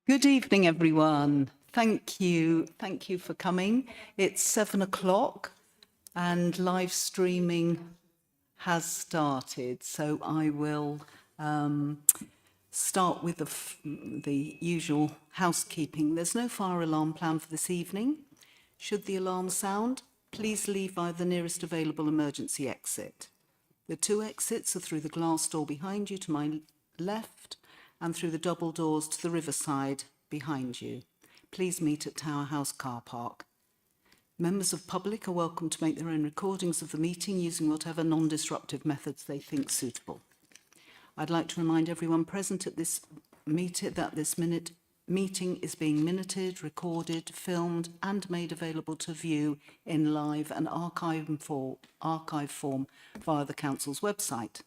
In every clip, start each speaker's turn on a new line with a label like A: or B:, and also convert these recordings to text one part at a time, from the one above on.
A: Good evening, everyone. Thank you for coming. It's 7 o'clock and live streaming has started. So I will start with the usual housekeeping. There's no fire alarm planned for this evening. Should the alarm sound, please leave via the nearest available emergency exit. The two exits are through the glass door behind you to my left and through the double doors to the riverside behind you. Please meet at Tower House car park. Members of public are welcome to make their own recordings of the meeting using whatever non-disruptive methods they think suitable. I'd like to remind everyone present at this meeting that this meeting is being minuted, recorded, filmed and made available to view in live and archive form via the Council's website.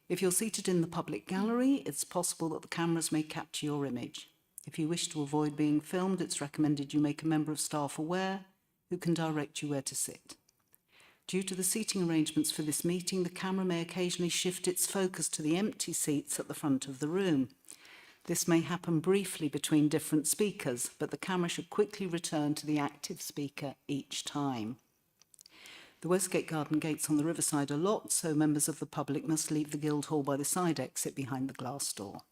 A: If you're seated in the public gallery, it's possible that the cameras may capture your image. If you wish to avoid being filmed, it's recommended you make a member of staff aware who can direct you where to sit. Due to the seating arrangements for this meeting, the camera may occasionally shift its focus to the empty seats at the front of the room. This may happen briefly between different speakers, but the camera should quickly return to the active speaker each time. The Westgate Garden gates on the riverside are locked, so members of the public must leave the Guildhall by the side exit behind the glass door.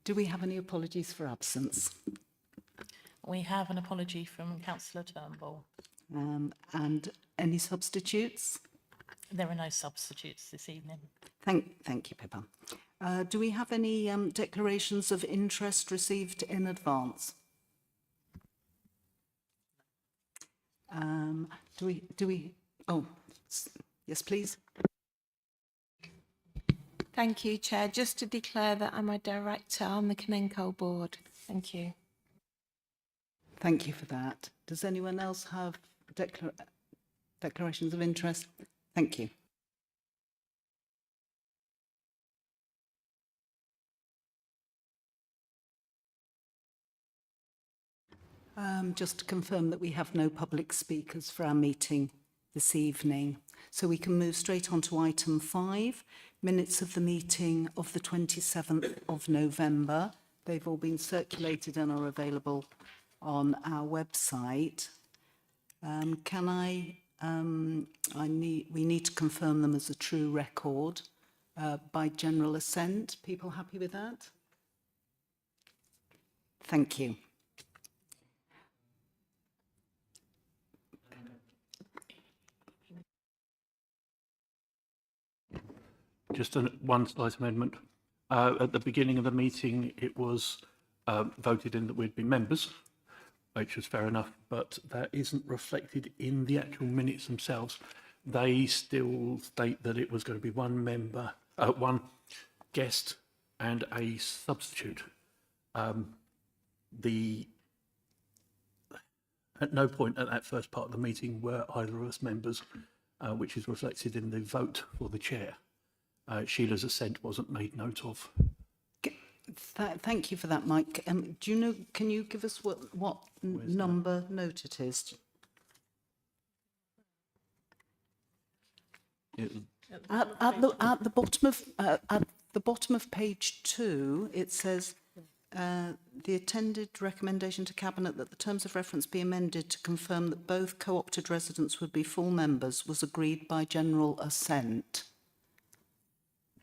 A: Do we have any apologies for absence?
B: We have an apology from Councillor Turnbull.
A: And any substitutes?
B: There are no substitutes this evening.
A: Thank you, Pippa. Do we have any declarations of interest received in advance? Do we? Oh, yes, please.
C: Thank you, Chair. Just to declare that I'm a director on the Canenco board. Thank you.
A: Thank you for that. Does anyone else have declarations of interest? Thank you. Just to confirm that we have no public speakers for our meeting this evening. So we can move straight on to item 5, minutes of the meeting of the 27th of November. They've all been circulated and are available on our website. We need to confirm them as a true record by general assent. People happy with that? Thank you.
D: Just one slight amendment. At the beginning of the meeting, it was voted in that we'd be members, which was fair enough, but that isn't reflected in the actual minutes themselves. They still state that it was going to be one member, one guest and a substitute. At no point at that first part of the meeting were either of us members, which is reflected in the vote for the chair. Sheila's assent wasn't made note of.
A: Thank you for that, Mike. Do you know? Can you give us what number note it is? At the bottom of page 2, it says the attended recommendation to Cabinet that the terms of reference be amended to confirm that both co-opted residents would be full members was agreed by general assent.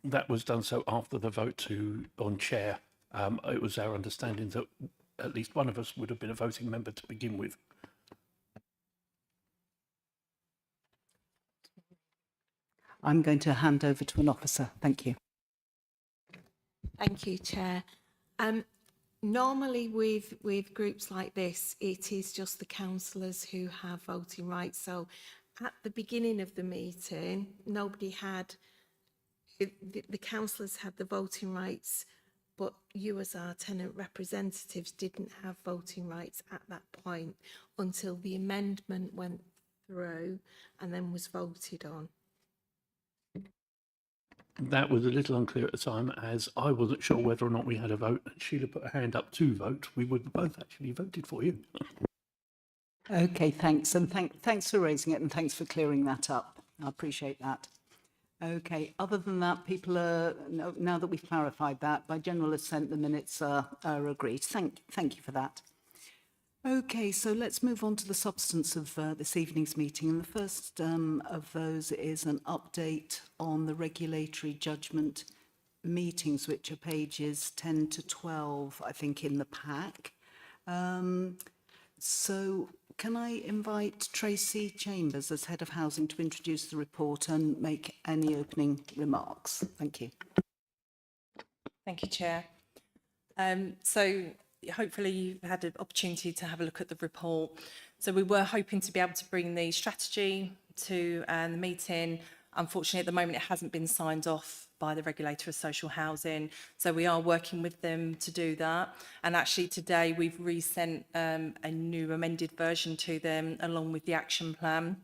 D: That was done so after the vote on chair. It was our understanding that at least one of us would have been a voting member to begin with.
A: I'm going to hand over to an officer. Thank you.
C: Thank you, Chair. Normally with groups like this, it is just the councillors who have voting rights. So at the beginning of the meeting, nobody had... The councillors had the voting rights, but you as our tenant representatives didn't have voting rights at that point until the amendment went through and then was voted on.
D: That was a little unclear at the time, as I wasn't sure whether or not we had a vote. Sheila put her hand up to vote. We would both actually voted for you.
A: Okay, thanks. And thanks for raising it and thanks for clearing that up. I appreciate that. Okay, other than that, people are, now that we've clarified that, by general assent, the minutes are agreed. Thank you for that. Okay, so let's move on to the substance of this evening's meeting. And the first of those is an update on the regulatory judgment meetings, which are pages 10 to 12, I think, in the pack. So can I invite Tracy Chambers as Head of Housing to introduce the report and make any opening remarks? Thank you.
E: Thank you, Chair. So hopefully you've had an opportunity to have a look at the report. So we were hoping to be able to bring the strategy to the meeting. Unfortunately, at the moment, it hasn't been signed off by the regulator of social housing. So we are working with them to do that. And actually today we've resent a new amended version to them along with the action plan.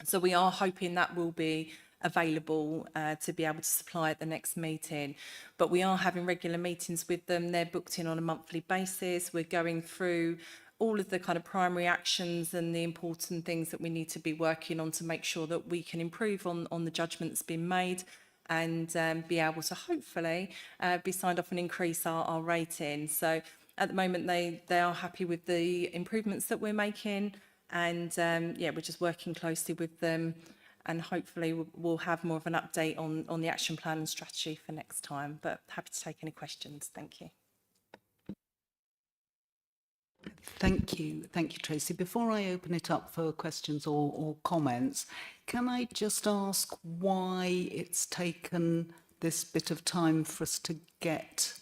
E: So we are hoping that will be available to be able to supply at the next meeting. But we are having regular meetings with them. They're booked in on a monthly basis. We're going through all of the kind of primary actions and the important things that we need to be working on to make sure that we can improve on the judgment that's been made and be able to hopefully be signed off and increase our rating. So at the moment they are happy with the improvements that we're making, and yeah, we're just working closely with them, and hopefully we'll have more of an update on the action plan and strategy for next time. But happy to take any questions. Thank you.
A: Thank you, Tracy. Before I open it up for questions or comments, can I just ask why it's taken this bit of time for us to get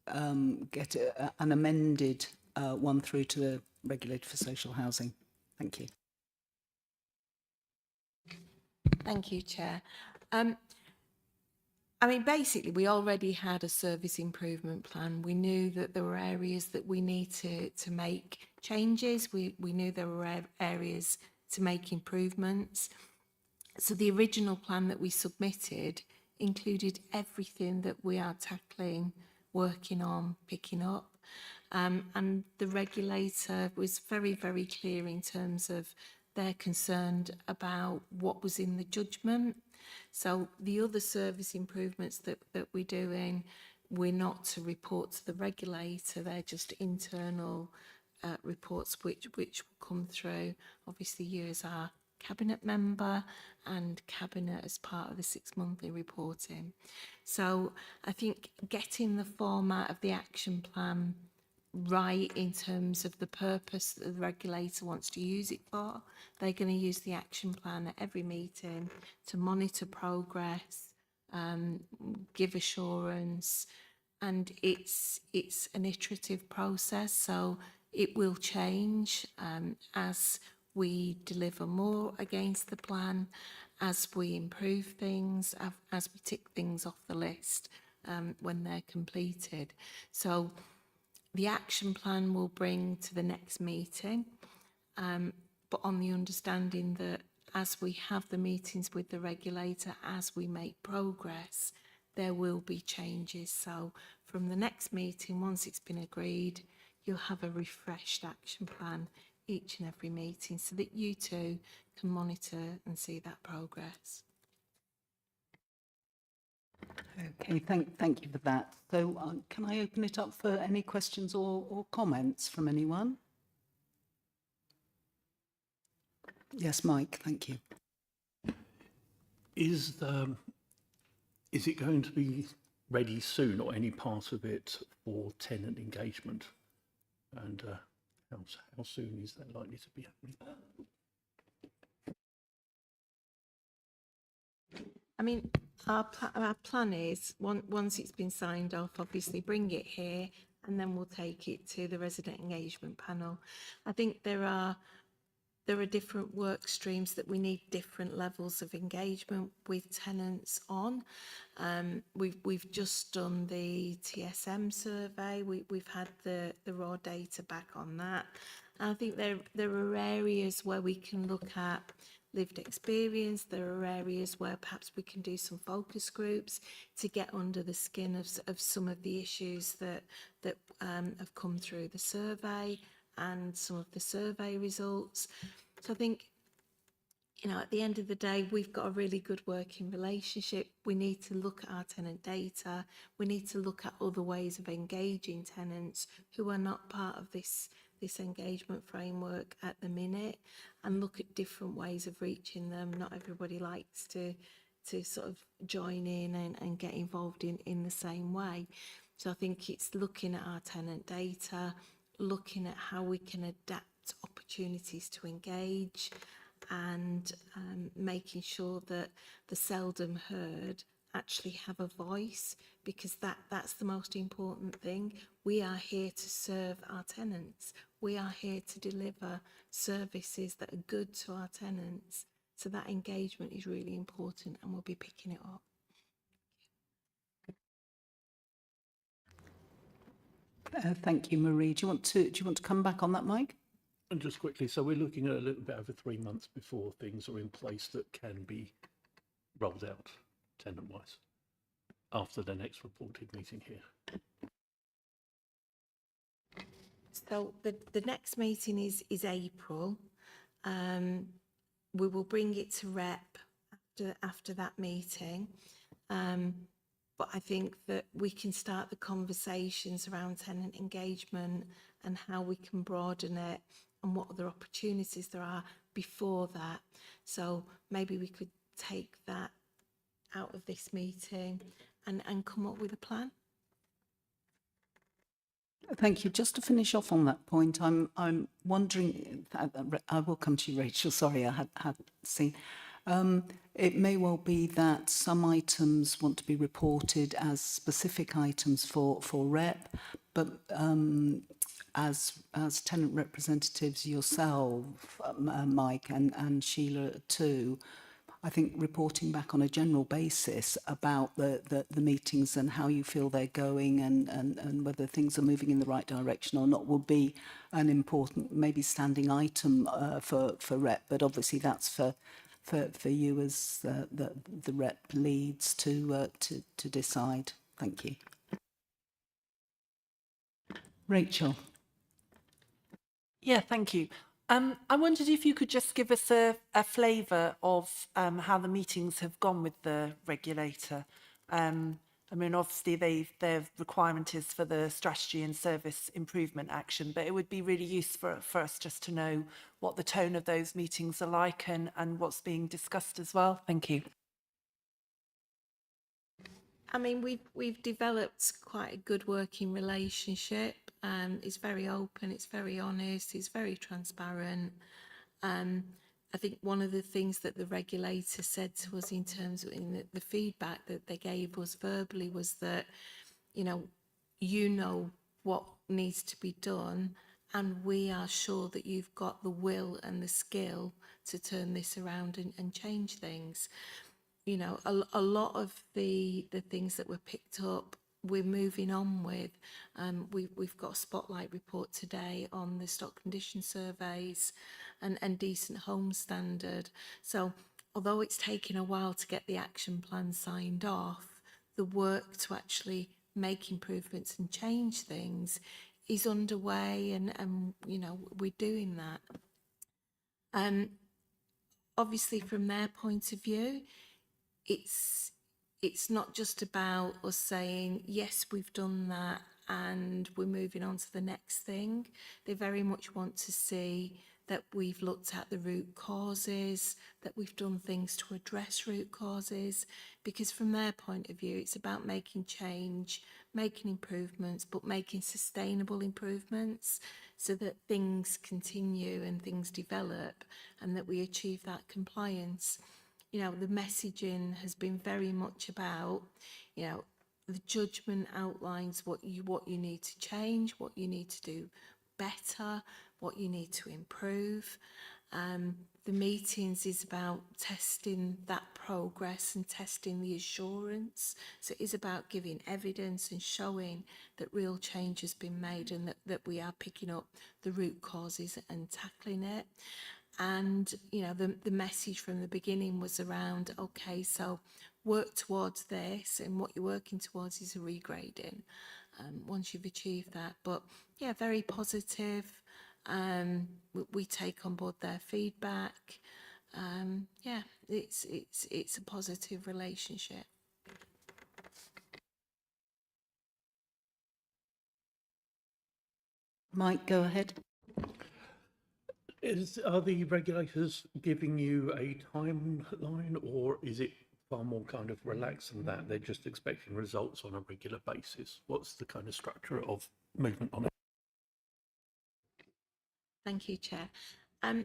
A: an amended one through to the regulator for social housing? Thank you.
C: Thank you, Chair. I mean, basically, we already had a service improvement plan. We knew that there were areas that we need to make changes. We knew there were areas to make improvements. So the original plan that we submitted included everything that we are tackling, working on, picking up. And the regulator was very, very clear in terms of they're concerned about what was in the judgment. So the other service improvements that we're doing, we're not to report to the regulator, they're just internal reports which will come through. Obviously you as our cabinet member and cabinet as part of the 6 monthly reporting. So I think getting the format of the action plan right in terms of the purpose that the regulator wants to use it for. They're going to use the action plan at every meeting to monitor progress, give assurance, and it's an iterative process, so it will change as we deliver more against the plan, as we improve things, as we tick things off the list when they're completed. So the action plan will bring to the next meeting, but on the understanding that as we have the meetings with the regulator, as we make progress, there will be changes. So from the next meeting, once it's been agreed, you'll have a refreshed action plan each and every meeting so that you too can monitor and see that progress.
A: Okay, thank you for that. So can I open it up for any questions or comments from anyone? Yes, Mike, thank you.
D: Is it going to be ready soon, or any part of it, for tenant engagement? And how soon is that likely to be happening?
C: I mean, our plan is, once it's been signed off, obviously bring it here and then we'll take it to the resident engagement panel. I think there are different work streams that we need different levels of engagement with tenants on. We've just done the TSM survey. We've had the raw data back on that. And I think there are areas where we can look at lived experience. There are areas where perhaps we can do some focus groups to get under the skin of some of the issues that have come through the survey and some of the survey results. So I think you know, at the end of the day, we've got a really good working relationship. We need to look at our tenant data. We need to look at other ways of engaging tenants who are not part of this engagement framework at the minute, and look at different ways of reaching them. Not everybody likes to sort of join in and get involved in the same way. So I think it's looking at our tenant data, looking at how we can adapt opportunities to engage, and making sure that the seldom heard actually have a voice, because that's the most important thing. We are here to serve our tenants. We are here to deliver services that are good to our tenants. So that engagement is really important, and we'll be picking it up.
A: Thank you, Marie. Do you want to come back on that, Mike?
D: And just quickly, so we're looking at a little bit over 3 months before things are in place that can be rolled out tenant-wise after the next reported meeting here.
C: So the next meeting is April. We will bring it to rep after that meeting. But I think that we can start the conversations around tenant engagement and how we can broaden it and what other opportunities there are before that. So maybe we could take that out of this meeting and come up with a plan.
A: Thank you. Just to finish off on that point, I'm wondering. I will come to you, Rachel. Sorry, I had seen. It may well be that some items want to be reported as specific items for rep, but as tenant representatives yourself, Mike and Sheila too, I think reporting back on a general basis about the meetings and how you feel they're going and whether things are moving in the right direction or not will be an important, maybe standing item for rep. But obviously that's for you as the rep leads to decide. Thank you. Rachel.
F: Yeah, thank you. I wondered if you could just give us a flavour of how the meetings have gone with the regulator. I mean, obviously, their requirement is for the strategy and service improvement action, but it would be really useful for us just to know what the tone of those meetings are like and what's being discussed as well. Thank you.
C: I mean, we've developed quite a good working relationship. It's very open, it's very honest, it's very transparent. I think one of the things that the regulator said to us in terms of the feedback that they gave us verbally was that, you know what needs to be done, and we are sure that you've got the will and the skill to turn this around and change things. You know, a lot of the things that were picked up, we're moving on with. We've got a spotlight report today on the stock condition surveys and decent home standard. So although it's taken a while to get the action plan signed off, the work to actually make improvements and change things is underway, and you know, we're doing that. Obviously from their point of view, it's not just about us saying, yes, we've done that and we're moving on to the next thing. They very much want to see that we've looked at the root causes, that we've done things to address root causes, because from their point of view, it's about making change, making improvements, but making sustainable improvements so that things continue and things develop and that we achieve that compliance. You know, the messaging has been very much about, you know, the judgment outlines what you need to change, what you need to do better, what you need to improve. The meetings is about testing that progress and testing the assurance. So it is about giving evidence and showing that real change has been made and that we are picking up the root causes and tackling it. And, you know, the message from the beginning was around, okay, so work towards this, and what you're working towards is a regrading once you've achieved that. But yeah, very positive. We take on board their feedback. yeah, it's a positive relationship.
A: Mike, go ahead.
D: Are the regulators giving you a timeline, or is it far more kind of relaxed than that? They're just expecting results on a regular basis. What's the kind of structure of movement on it?
C: Thank you, Chair. I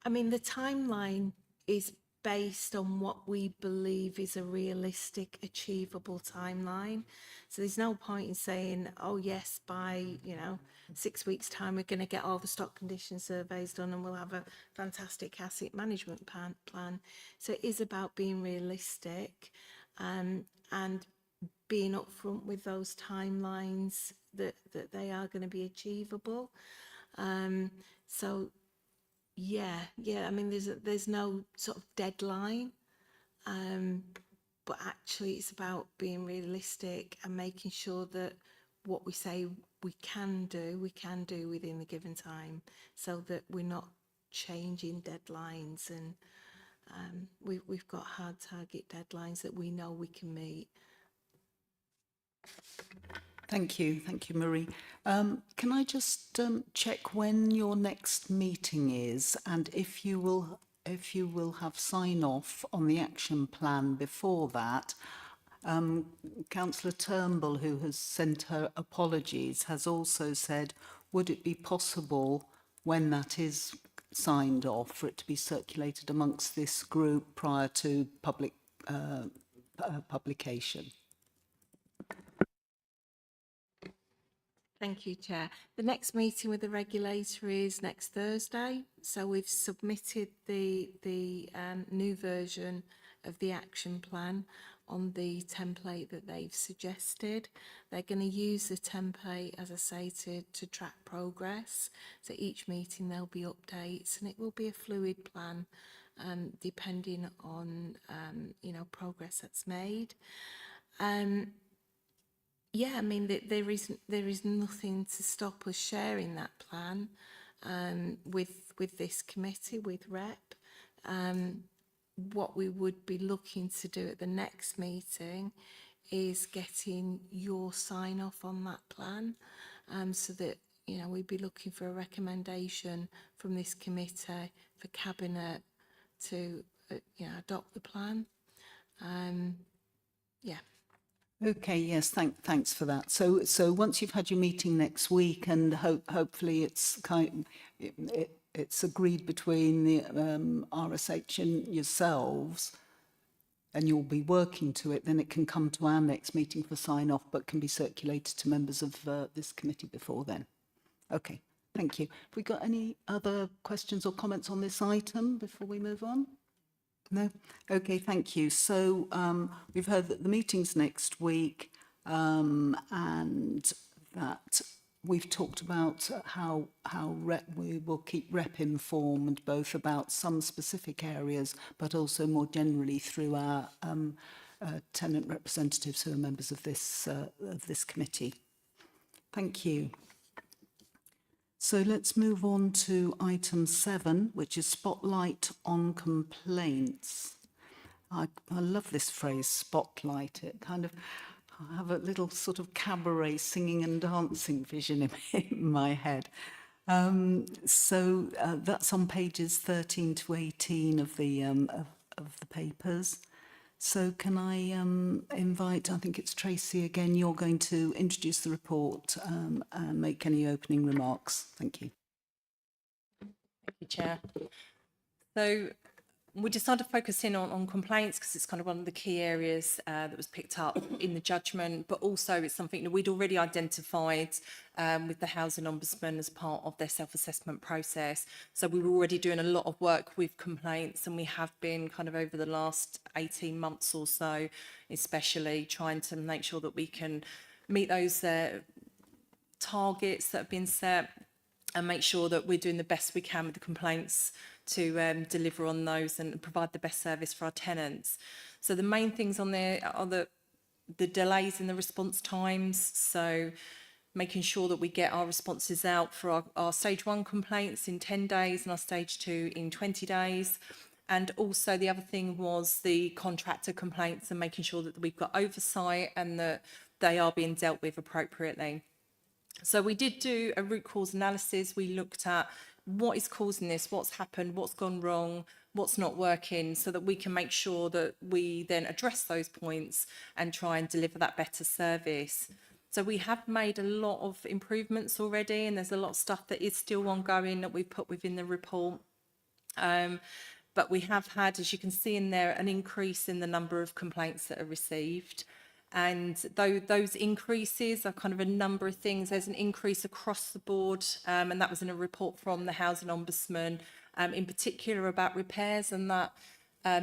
C: mean, the timeline is based on what we believe is a realistic, achievable timeline. So there's no point in saying, oh yes, by, 6 weeks' time, we're going to get all the stock condition surveys done and we'll have a fantastic asset management plan. So it is about being realistic, and being upfront with those timelines that they are going to be achievable. So yeah, I mean, there's no sort of deadline, but actually it's about being realistic and making sure that what we say we can do within the given time, so that we're not changing deadlines, and we've got hard target deadlines that we know we can meet.
A: Thank you, Marie. Can I just check when your next meeting is, and if you will have sign off on the action plan before that? Councillor Turnbull, who has sent her apologies, has also said, would it be possible when that is signed off for it to be circulated amongst this group prior to public publication?
C: Thank you, Chair. The next meeting with the regulator is next Thursday. So we've submitted the new version of the action plan on the template that they've suggested. They're going to use the template, as I say, to track progress. So each meeting there'll be updates, and it will be a fluid plan, depending on progress that's made. Yeah, I mean, there is nothing to stop us sharing that plan with this committee, with REP. What we would be looking to do at the next meeting is getting your sign off on that plan, so that we'd be looking for a recommendation from this committee for Cabinet to adopt the plan. Yeah.
A: Okay, yes, thanks for that. So once you've had your meeting next week, and hopefully it's it's agreed between the RSH and yourselves, and you'll be working to it, then it can come to our next meeting for sign off, but can be circulated to members of this committee before then. Okay, thank you. Have we got any other questions or comments on this item before we move on? No? Okay, thank you. So we've heard that the meeting's next week, and that we've talked about how we will keep REP informed, both about some specific areas, but also more generally through our tenant representatives who are members of this committee. Thank you. So let's move on to item 7, which is spotlight on complaints. I love this phrase, spotlight. It kind of, I have a little sort of cabaret singing and dancing vision in my head. So that's on pages 13 to 18 of the papers. So can I invite, I think it's Tracy again, you're going to introduce the report and make any opening remarks. Thank you.
E: Thank you, Chair. So we decided to focus in on complaints because it's kind of one of the key areas that was picked up in the judgment, but also it's something that we'd already identified with the Housing Ombudsman as part of their self-assessment process. So we were already doing a lot of work with complaints, and we have been kind of over the last 18 months or so, especially trying to make sure that we can meet those targets that have been set and make sure that we're doing the best we can with the complaints to deliver on those and provide the best service for our tenants. So the main things on there are the delays in the response times. So making sure that we get our responses out for our stage 1 complaints in 10 days and our stage 2 in 20 days. And also the other thing was the contractor complaints and making sure that we've got oversight and that they are being dealt with appropriately. So we did do a root cause analysis. We looked at what is causing this, what's happened, what's gone wrong, what's not working, so that we can make sure that we then address those points and try and deliver that better service. So we have made a lot of improvements already, and there's a lot of stuff that is still ongoing that we've put within the report. But we have had, as you can see in there, an increase in the number of complaints that are received. And though those increases are kind of a number of things, there's an increase across the board, and that was in a report from the Housing Ombudsman, in particular about repairs, and that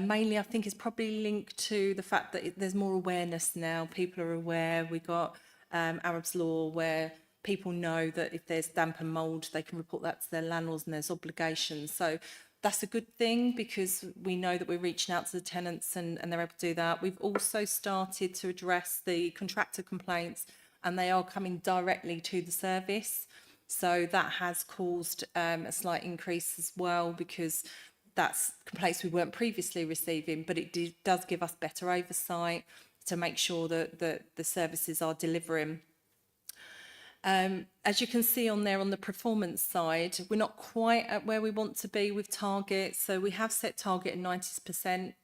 E: mainly I think is probably linked to the fact that there's more awareness now. People are aware. We got Arab's Law, where people know that if there's damp and mould, they can report that to their landlords and there's obligations. So that's a good thing, because we know that we're reaching out to the tenants and they're able to do that. We've also started to address the contractor complaints, and they are coming directly to the service. So that has caused a slight increase as well, because that's complaints we weren't previously receiving, but it does give us better oversight to make sure that the services are delivering. As you can see on there on the performance side, we're not quite at where we want to be with targets. So we have set target at 90%.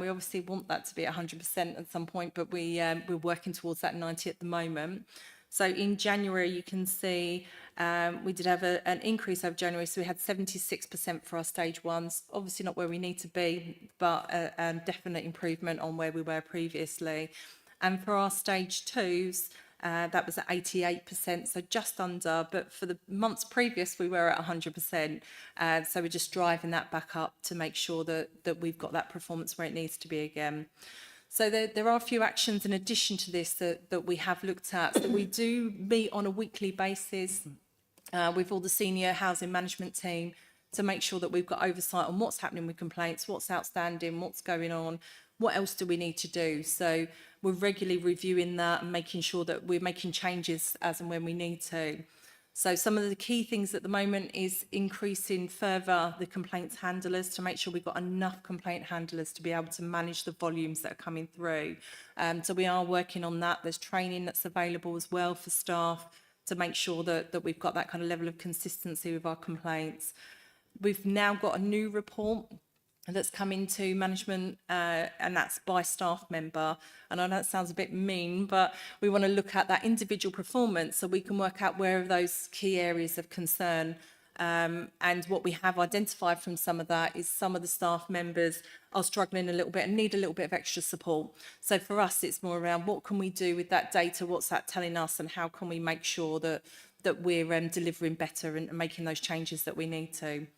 E: We obviously want that to be 100% at some point, but we're working towards that 90 at the moment. So in January, you can see we did have an increase over January. So we had 76% for our stage ones. Obviously not where we need to be, but a definite improvement on where we were previously. And for our stage twos, that was at 88%, so just under, but for the months previous, we were at 100%. So we're just driving that back up to make sure that we've got that performance where it needs to be again. So there are a few actions in addition to this that we have looked at. So we do meet on a weekly basis with all the senior housing management team to make sure that we've got oversight on what's happening with complaints, what's outstanding, what's going on, what else do we need to do. So we're regularly reviewing that and making sure that we're making changes as and when we need to. So some of the key things at the moment is increasing further the complaints handlers to make sure we've got enough complaint handlers to be able to manage the volumes that are coming through. So we are working on that. There's training that's available as well for staff to make sure that we've got that kind of level of consistency with our complaints. We've now got a new report that's coming to management, and that's by staff member. And I know that sounds a bit mean, but we want to look at that individual performance so we can work out where are those key areas of concern. And what we have identified from some of that is some of the staff members are struggling a little bit and need a little bit of extra support. So for us, it's more around what can we do with that data, what's that telling us, and how can we make sure that we're delivering better and making those changes that we need to.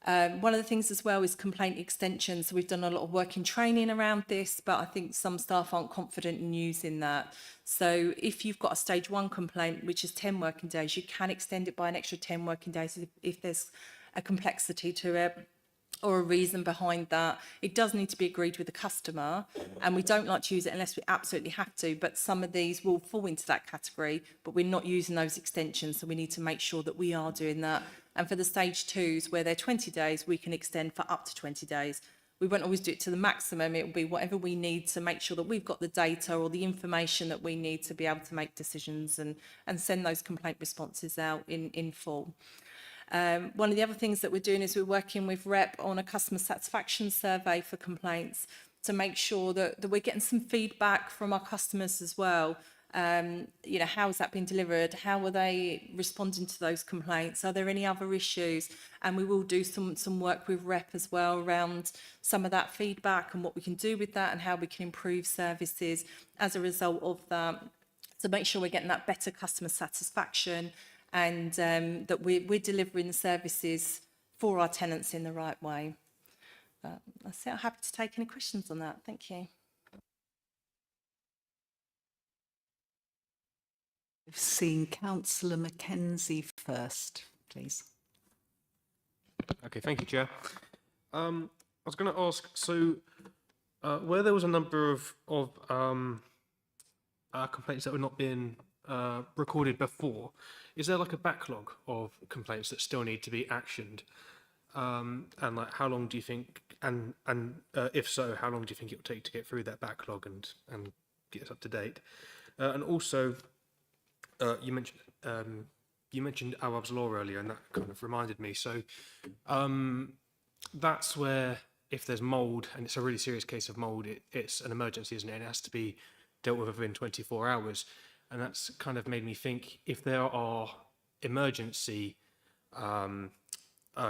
E: One of the things as well is complaint extension. So we've done a lot of work in training around this, but I think some staff aren't confident in using that. So if you've got a stage 1 complaint, which is 10 working days, you can extend it by an extra 10 working days if there's a complexity to it or a reason behind that. It does need to be agreed with the customer, and we don't like to use it unless we absolutely have to, but some of these will fall into that category, but we're not using those extensions, so we need to make sure that we are doing that. And for the stage 2s, where they're 20 days, we can extend for up to 20 days. We won't always do it to the maximum. It will be whatever we need to make sure that we've got the data or the information that we need to be able to make decisions and send those complaint responses out in full. One of the other things that we're doing is we're working with REP on a customer satisfaction survey for complaints to make sure that we're getting some feedback from our customers as well. You know, how has that been delivered? How are they responding to those complaints? Are there any other issues? And we will do some work with REP as well around some of that feedback and what we can do with that and how we can improve services as a result of that, to make sure we're getting that better customer satisfaction and that we're delivering the services for our tenants in the right way. But that's it. I'm happy to take any questions on that. Thank you.
A: We've seen Councillor Mackenzie first, please.
G: Okay, thank you, Chair. I was going to ask, so where there was a number of complaints that were not being recorded before, is there like a backlog of complaints that still need to be actioned? And like, how long do you think, and if so, how long do you think it will take to get through that backlog and get us up to date? And also, you mentioned Awab's Law earlier, and that kind of reminded me. So that's where, if there's mould, and it's a really serious case of mould, it's an emergency, isn't it? And it has to be dealt with within 24 hours. And that's kind of made me think, if there are emergency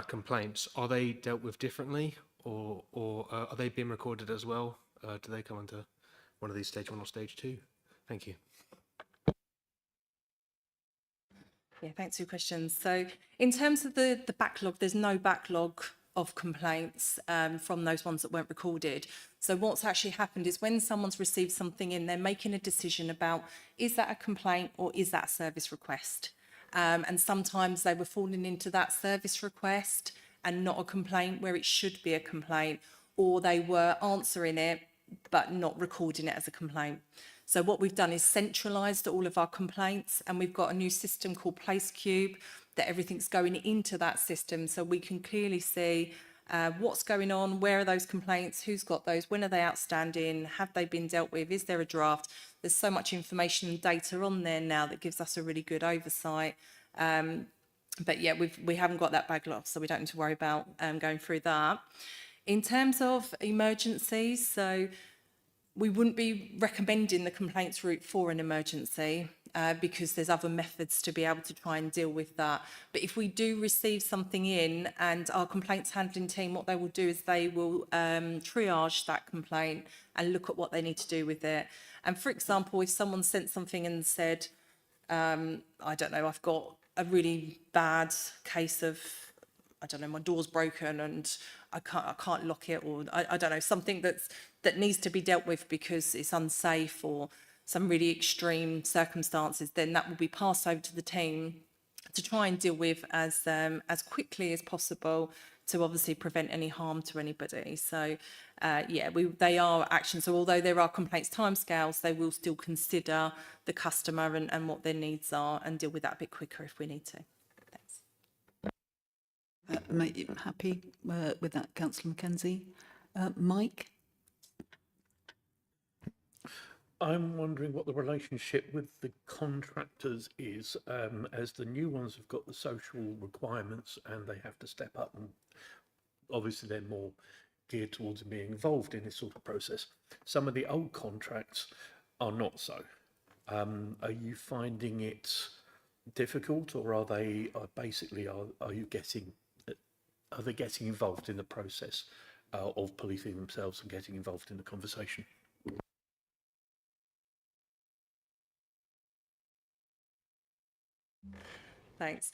G: complaints, are they dealt with differently, or are they being recorded as well? Do they come under one of these stage 1 or stage 2? Thank you.
E: Yeah, thanks for your questions. So in terms of the backlog, there's no backlog of complaints from those ones that weren't recorded. So what's actually happened is, when someone's received something in, they're making a decision about, is that a complaint or is that a service request? And sometimes they were falling into that service request and not a complaint, where it should be a complaint, or they were answering it but not recording it as a complaint. So what we've done is centralised all of our complaints, and we've got a new system called PlaceCube, that everything's going into that system, so we can clearly see what's going on, where are those complaints, who's got those, when are they outstanding, have they been dealt with, is there a draft? There's so much information and data on there now that gives us a really good oversight. But yeah, we haven't got that backlog, so we don't need to worry about going through that. In terms of emergencies, so we wouldn't be recommending the complaints route for an emergency because there's other methods to be able to try and deal with that. But if we do receive something in, and our complaints handling team, what they will do is they will triage that complaint and look at what they need to do with it. And for example, if someone sent something and said, I don't know, I've got a really bad case of, I don't know, my door's broken and I can't lock it, or I don't know, something that needs to be dealt with because it's unsafe, or some really extreme circumstances, then that will be passed over to the team to try and deal with as quickly as possible, to obviously prevent any harm to anybody. So yeah, they are actions. So although there are complaints timescales, they will still consider the customer and what their needs are, and deal with that a bit quicker if we need to. Thanks.
A: Happy with that, Councillor Mackenzie. Mike?
D: I'm wondering what the relationship with the contractors is, as the new ones have got the social requirements and they have to step up, and obviously they're more geared towards being involved in this sort of process. Some of the old contracts are not so. Are you finding it difficult, or are they are they getting involved in the process of policing themselves and getting involved in the conversation?
E: Thanks.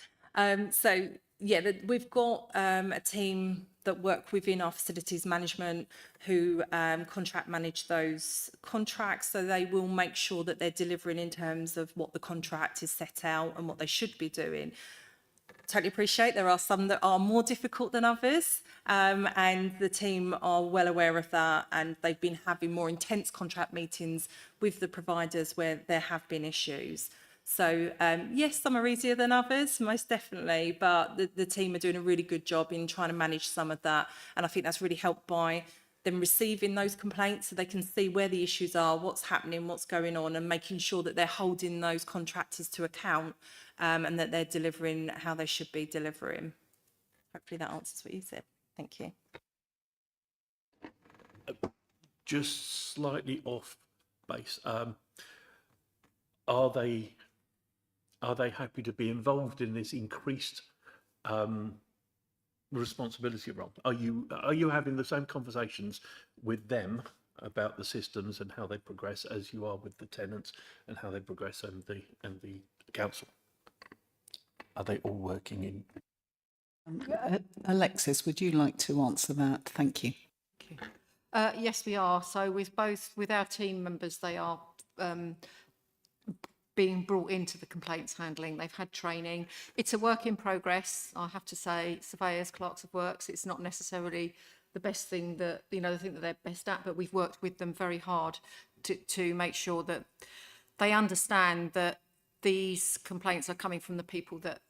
E: So yeah, we've got a team that work within our facilities management who contract manage those contracts. So they will make sure that they're delivering in terms of what the contract is set out and what they should be doing. Totally appreciate there are some that are more difficult than others, and the team are well aware of that, and they've been having more intense contract meetings with the providers where there have been issues. So yes, some are easier than others, most definitely, but the team are doing a really good job in trying to manage some of that, and I think that's really helped by them receiving those complaints, so they can see where the issues are, what's happening, what's going on, and making sure that they're holding those contractors to account, and that they're delivering how they should be delivering. Hopefully that answers what you said. Thank you.
D: Just slightly off base, are they happy to be involved in this increased responsibility role? Are you having the same conversations with them about the systems and how they progress as you are with the tenants and how they progress and the council? Are they all working in?
A: Alexis, would you like to answer that? Thank you.
H: Yes, we are. So with our team members, they are being brought into the complaints handling. They've had training. It's a work in progress, I have to say. Surveyors, clerks of works, it's not necessarily the best thing that, the thing that they're best at, but we've worked with them very hard to make sure that they understand that these complaints are coming from the people that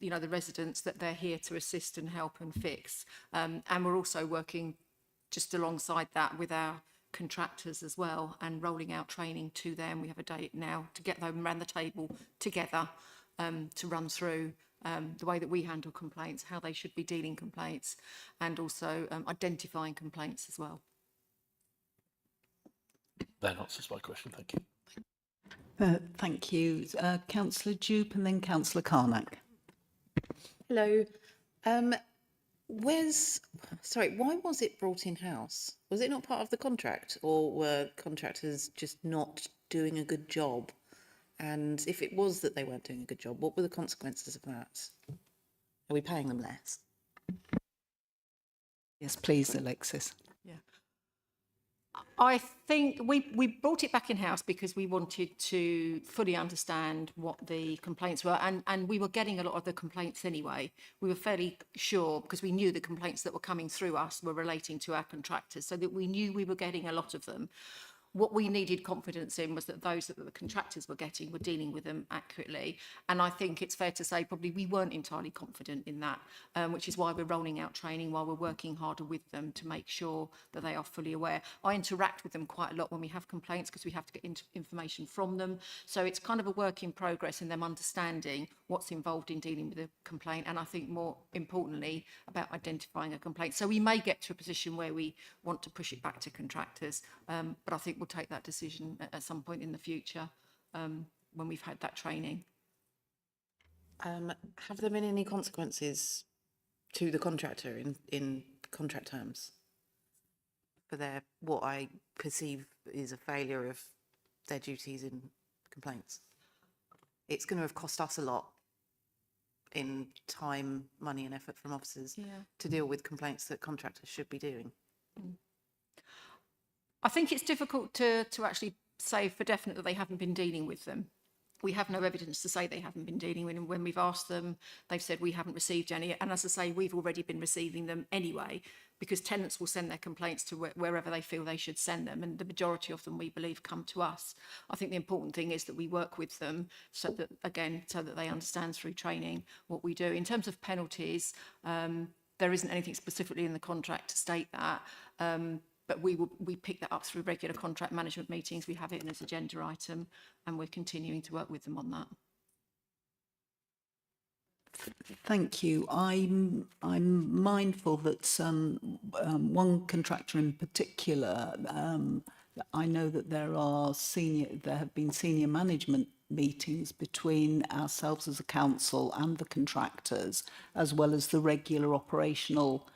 H: you know, the residents that they're here to assist and help and fix. And we're also working just alongside that with our contractors as well and rolling out training to them. We have a date now to get them around the table together to run through the way that we handle complaints, how they should be dealing complaints, and also identifying complaints as well.
D: That answers my question, thank you.
A: Thank you. Councillor Jupe and then Councillor Carnack.
I: Hello. Why was it brought in-house? Was it not part of the contract, or were contractors just not doing a good job? And if it was that they weren't doing a good job, what were the consequences of that? Are we paying them less?
A: Yes, please, Alexis.
H: I think we brought it back in-house because we wanted to fully understand what the complaints were, and we were getting a lot of the complaints anyway. We were fairly sure, because we knew the complaints that were coming through us were relating to our contractors, so that we knew we were getting a lot of them. What we needed confidence in was that those that the contractors were getting were dealing with them accurately. And I think it's fair to say probably we weren't entirely confident in that, which is why we're rolling out training, while we're working harder with them to make sure that they are fully aware. I interact with them quite a lot when we have complaints because we have to get information from them. So it's kind of a work in progress in them understanding what's involved in dealing with a complaint. And I think more importantly about identifying a complaint. So we may get to a position where we want to push it back to contractors, but I think we'll take that decision at some point in the future when we've had that training.
I: Have there been any consequences to the contractor in contract terms for their, what I perceive is a failure of their duties in complaints? It's going to have cost us a lot in time, money and effort from officers to deal with complaints that contractors should be doing.
H: I think it's difficult to actually say for definite that they haven't been dealing with them. We have no evidence to say they haven't been dealing with them. When we've asked them, they've said we haven't received any. And as I say, we've already been receiving them anyway, because tenants will send their complaints to wherever they feel they should send them. And the majority of them, we believe, come to us. I think the important thing is that we work with them so that, again, so that they understand through training what we do. In terms of penalties, there isn't anything specifically in the contract to state that. But we pick that up through regular contract management meetings. We have it in as agenda item, and we're continuing to work with them on that.
A: Thank you. I'm mindful that one contractor in particular, I know that there have been senior management meetings between ourselves as a council and the contractors, as well as the regular operational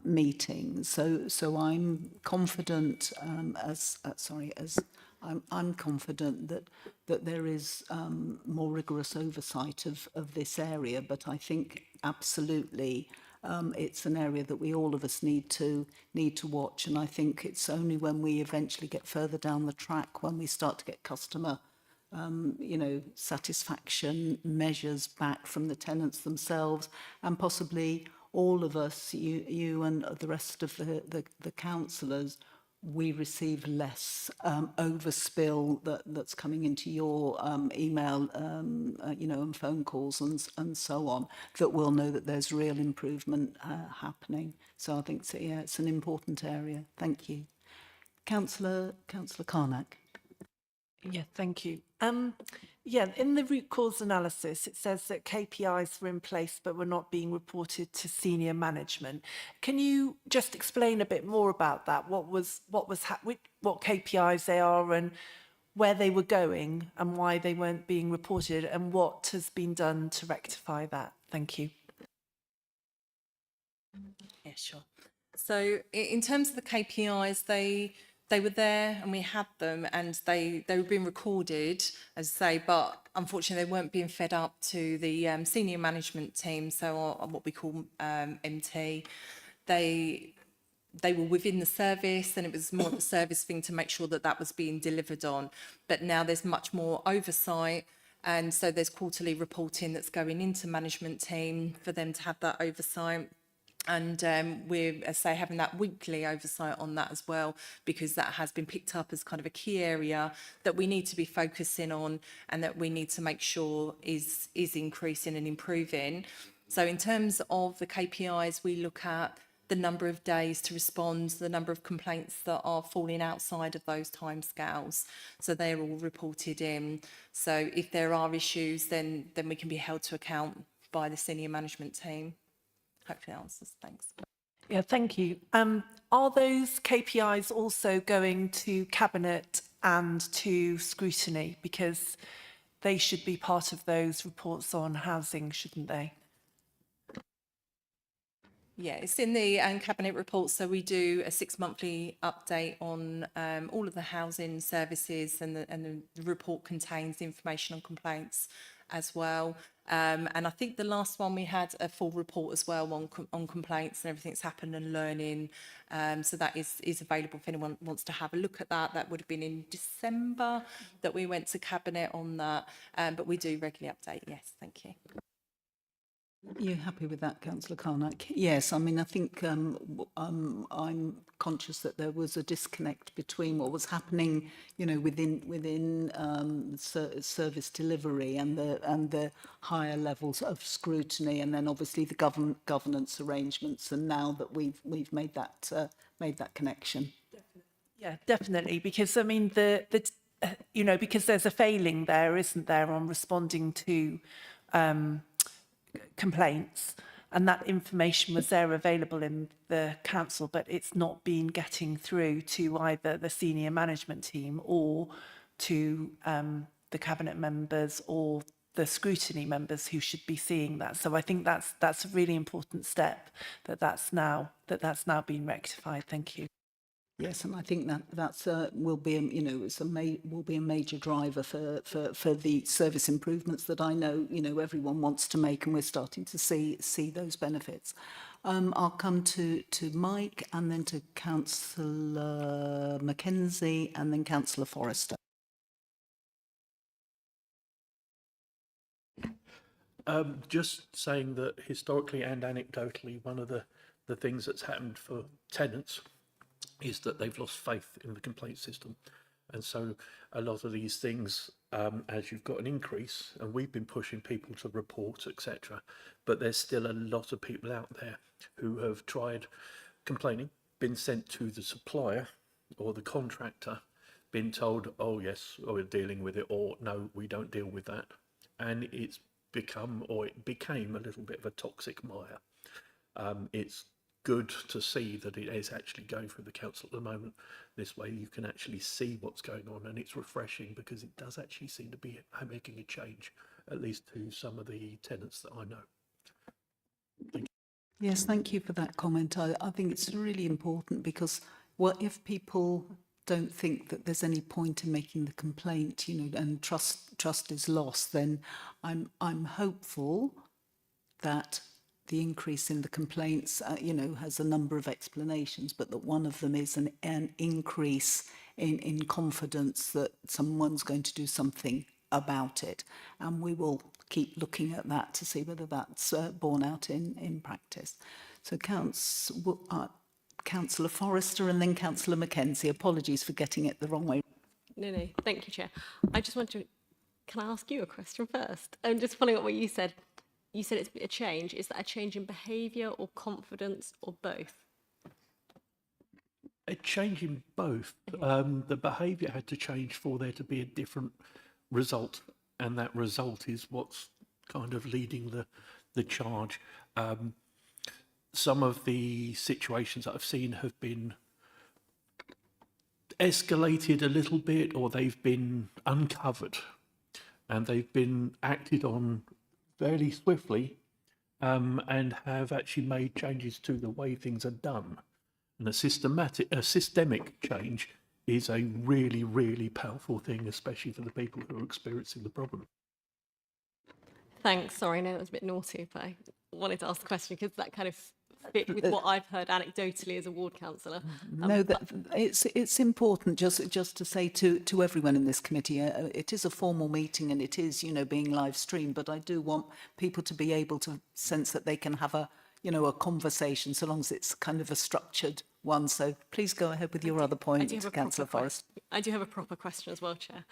A: meetings. So I'm confident I'm confident that there is more rigorous oversight of this area, but I think absolutely it's an area that all of us need to watch, and I think it's only when we eventually get further down the track, when we start to get customer satisfaction measures back from the tenants themselves, and possibly all of us, you and the rest of the councillors, we receive less overspill that's coming into your email, and phone calls and so on, that we'll know that there's real improvement happening. So I think, it's an important area. Thank you. Councillor Carnack.
F: Yeah, thank you. In the root cause analysis, it says that KPIs were in place but were not being reported to senior management. Can you just explain a bit more about that? What KPIs they are, and where they were going, and why they weren't being reported, and what has been done to rectify that? Thank you.
E: Yeah, sure. So in terms of the KPIs, they were there and we had them, and they were being recorded, as I say, but unfortunately they weren't being fed up to the senior management team, so what we call MT. They were within the service, and it was more of a service thing to make sure that was being delivered on. But now there's much more oversight, and so there's quarterly reporting that's going into management team for them to have that oversight. And we're, as I say, having that weekly oversight on that as well, because that has been picked up as kind of a key area that we need to be focusing on and that we need to make sure is increasing and improving. So in terms of the KPIs, we look at the number of days to respond, the number of complaints that are falling outside of those timescales. So they're all reported in. So if there are issues, then we can be held to account by the senior management team. Hopefully that answers. Thanks.
F: Yeah, thank you. Are those KPIs also going to Cabinet and to scrutiny? Because they should be part of those reports on housing, shouldn't they?
E: Yeah, it's in the Cabinet report. So we do a 6-monthly update on all of the housing services, and the report contains information on complaints as well. And I think the last one we had a full report as well on complaints and everything that's happened and learning. So that is available if anyone wants to have a look at that. That would have been in December that we went to Cabinet on that. But we do regularly update. Yes, thank you.
A: You happy with that, Councillor Carnac? Yes, I mean, I think I'm conscious that there was a disconnect between what was happening, you know, within service delivery and the higher levels of scrutiny, and then obviously the governance arrangements. And now that we've made that connection.
F: Yeah, definitely. Because I mean, you know, because there's a failing there, isn't there, on responding to complaints, and that information was there available in the council, but it's not been getting through to either the senior management team or to the Cabinet members or the scrutiny members who should be seeing that. So I think that's a really important step that's now been rectified. Thank you.
A: Yes, and I think that's will be will be a major driver for the service improvements that I know everyone wants to make, and we're starting to see those benefits. I'll come to Mike, and then to Councillor Mackenzie, and then Councillor Forrester.
D: Just saying that historically and anecdotally, one of the things that's happened for tenants is that they've lost faith in the complaint system. And so a lot of these things, as you've got an increase, and we've been pushing people to report, etc., but there's still a lot of people out there who have tried complaining, been sent to the supplier or the contractor, been told, oh yes, we're dealing with it, or no, we don't deal with that. And it became a little bit of a toxic mire. It's good to see that it is actually going through the council at the moment. This way you can actually see what's going on, and it's refreshing because it does actually seem to be making a change, at least to some of the tenants that I know. Thank you.
A: Yes, thank you for that comment. I think it's really important, because what if people don't think that there's any point in making the complaint, and trust is lost, then I'm hopeful that the increase in the complaints, has a number of explanations, but that one of them is an increase in confidence that someone's going to do something about it. And we will keep looking at that to see whether that's borne out in practice. So Councillor Forrester, and then Councillor Mackenzie. Apologies for getting it the wrong way.
J: No, thank you, Chair. I just want to, can I ask you a question first? Just following up what you said. You said it's a change. Is that a change in behaviour or confidence, or both?
D: A change in both. The behaviour had to change for there to be a different result, and that result is what's kind of leading the charge. Some of the situations that I've seen have been escalated a little bit, or they've been uncovered, and they've been acted on fairly swiftly, and have actually made changes to the way things are done. And a systemic change is a really, really powerful thing, especially for the people who are experiencing the problem.
J: Thanks. Sorry, I know that was a bit naughty, but I wanted to ask the question because that kind of fit with what I've heard anecdotally as a ward councillor.
A: No, it's important just to say to everyone in this committee, it is a formal meeting, and it is being live streamed, but I do want people to be able to sense that they can have a you know, a conversation, so long as it's kind of a structured one. So please go ahead with your other point, Councillor Forrest.
J: I do have a proper question as well, Chair.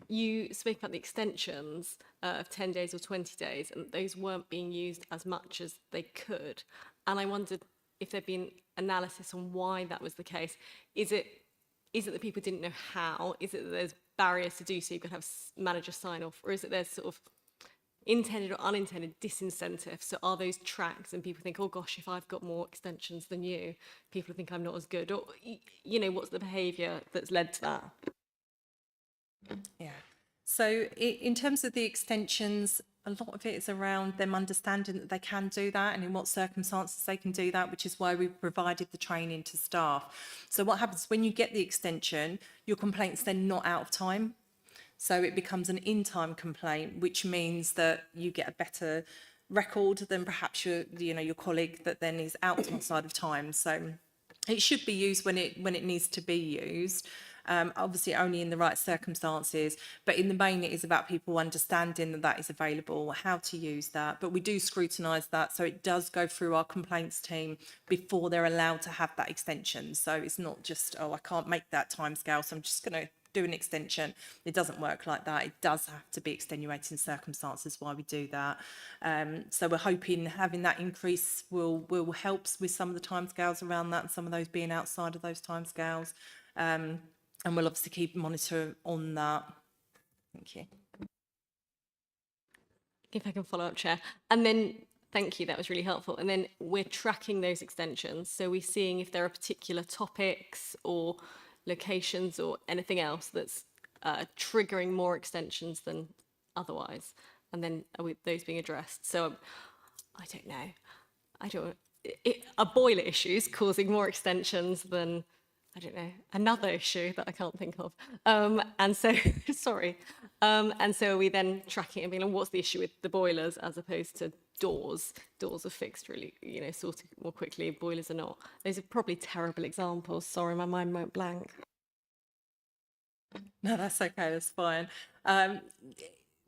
J: You spoke about the extensions of 10 days or 20 days, and those weren't being used as much as they could. And I wondered if there'd been analysis on why that was the case. Is it that people didn't know how? Is it that there's barriers to do so, you could have manager sign off? Or is it there's sort of intended or unintended disincentive? So are those tracks and people think, oh gosh, if I've got more extensions than you, people think I'm not as good? Or, you know, what's the behaviour that's led to that?
E: Yeah. So in terms of the extensions, a lot of it is around them understanding that they can do that and in what circumstances they can do that, which is why we provided the training to staff. So what happens when you get the extension, your complaint's then not out of time. So it becomes an in-time complaint, which means that you get a better record than perhaps your colleague that then is outside of time. So it should be used when it needs to be used. Obviously only in the right circumstances, but in the main it is about people understanding that that is available, how to use that. But we do scrutinise that, so it does go through our complaints team before they're allowed to have that extension. So it's not just, oh, I can't make that timescale, so I'm just going to do an extension. It doesn't work like that. It does have to be extenuating circumstances why we do that. So we're hoping having that increase will help with some of the timescales around that and some of those being outside of those timescales. And we'll obviously keep monitor on that. Thank you.
J: If I can follow up, Chair. And then, thank you, that was really helpful. And then we're tracking those extensions. So we're seeing if there are particular topics or locations or anything else that's triggering more extensions than otherwise. And then are those being addressed? So I don't know. Are boiler issues causing more extensions than, I don't know, another issue that I can't think of. And so, sorry. And so are we then tracking and being like, what's the issue with the boilers as opposed to doors? Doors are fixed really, sort of more quickly, boilers are not. Those are probably terrible examples. Sorry, my mind went blank.
E: No, that's okay, that's fine.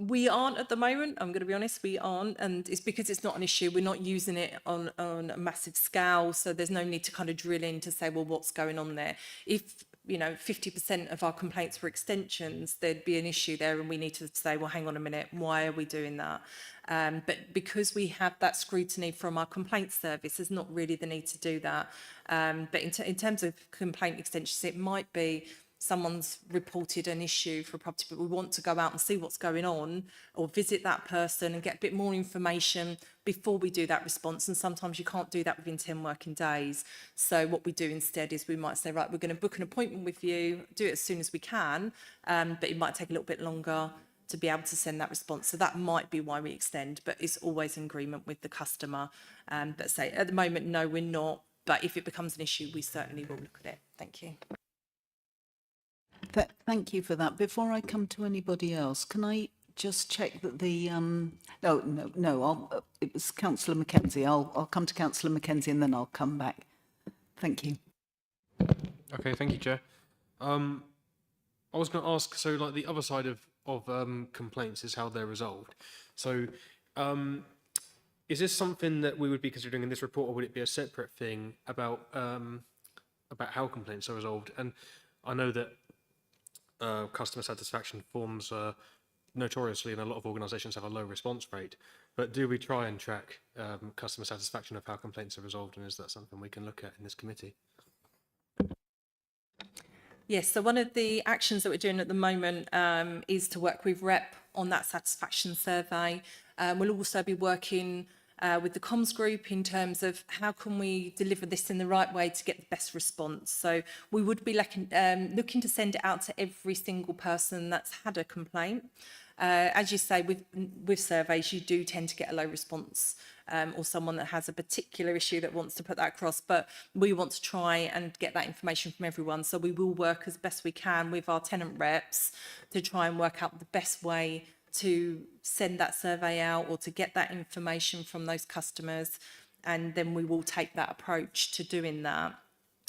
E: We aren't at the moment, I'm going to be honest, we aren't, and it's because it's not an issue. We're not using it on a massive scale, so there's no need to kind of drill in to say, well, what's going on there? If 50% of our complaints were extensions, there'd be an issue there, and we need to say, well, hang on a minute, why are we doing that? But because we have that scrutiny from our complaint service, there's not really the need to do that. But in terms of complaint extensions, it might be someone's reported an issue for a property, but we want to go out and see what's going on or visit that person and get a bit more information before we do that response. And sometimes you can't do that within 10 working days. So what we do instead is we might say, right, we're going to book an appointment with you, do it as soon as we can, but it might take a little bit longer to be able to send that response. So that might be why we extend, but it's always in agreement with the customer. But say at the moment, no, we're not. But if it becomes an issue, we certainly will look at it. Thank you.
A: Thank you for that. Before I come to anybody else, can I just check that the it was Councillor Mackenzie. I'll come to Councillor Mackenzie and then I'll come back. Thank you.
G: Okay, thank you, Chair. I was going to ask, so like the other side of complaints is how they're resolved. So is this something that we would be considering in this report, or would it be a separate thing about how complaints are resolved? And I know that customer satisfaction forms notoriously in a lot of organisations have a low response rate, but do we try and track customer satisfaction of how complaints are resolved, and is that something we can look at in this committee?
E: Yes, so one of the actions that we're doing at the moment is to work with REP on that satisfaction survey. We'll also be working with the comms group in terms of how can we deliver this in the right way to get the best response. So we would be looking to send it out to every single person that's had a complaint. As you say, with surveys, you do tend to get a low response or someone that has a particular issue that wants to put that across, but we want to try and get that information from everyone. So we will work as best we can with our tenant reps to try and work out the best way to send that survey out or to get that information from those customers, and then we will take that approach to doing that.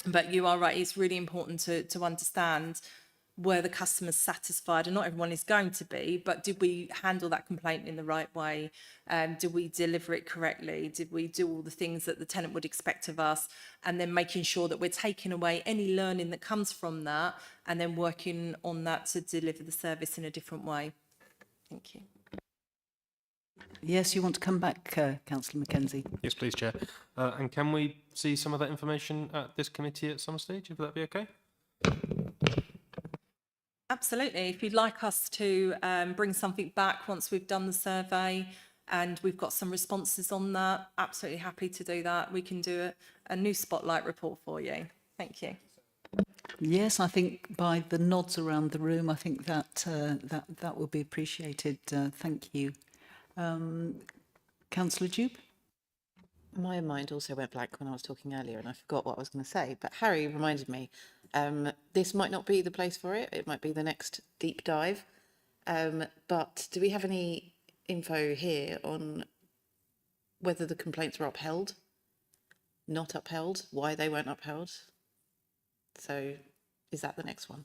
E: But you are right, it's really important to understand were the customers satisfied? And not everyone is going to be, but did we handle that complaint in the right way? Did we deliver it correctly? Did we do all the things that the tenant would expect of us? And then making sure that we're taking away any learning that comes from that and then working on that to deliver the service in a different way. Thank you.
A: Yes, you want to come back, Councillor Mackenzie?
G: Yes, please, Chair. And can we see some of that information at this committee at some stage? Would that be okay?
E: Absolutely. If you'd like us to bring something back once we've done the survey and we've got some responses on that, absolutely happy to do that. We can do a new spotlight report for you. Thank you.
A: Yes, I think by the nods around the room, I think that that would be appreciated. Thank you. Councillor Jupe?
I: My mind also went blank when I was talking earlier and I forgot what I was going to say, but Harry reminded me, this might not be the place for it. It might be the next deep dive. But do we have any info here on whether the complaints were upheld, not upheld, why they weren't upheld? So is that the next one?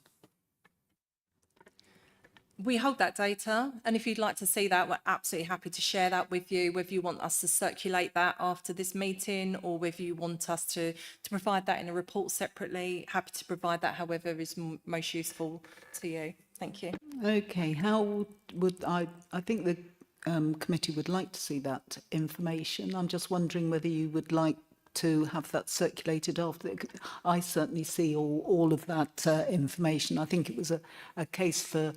E: We hold that data, and if you'd like to see that, we're absolutely happy to share that with you, whether you want us to circulate that after this meeting or whether you want us to provide that in a report separately. Happy to provide that however is most useful to you. Thank you.
A: Okay, how would I think the committee would like to see that information. I'm just wondering whether you would like to have that circulated after. I certainly see all of that information. I think it was a case for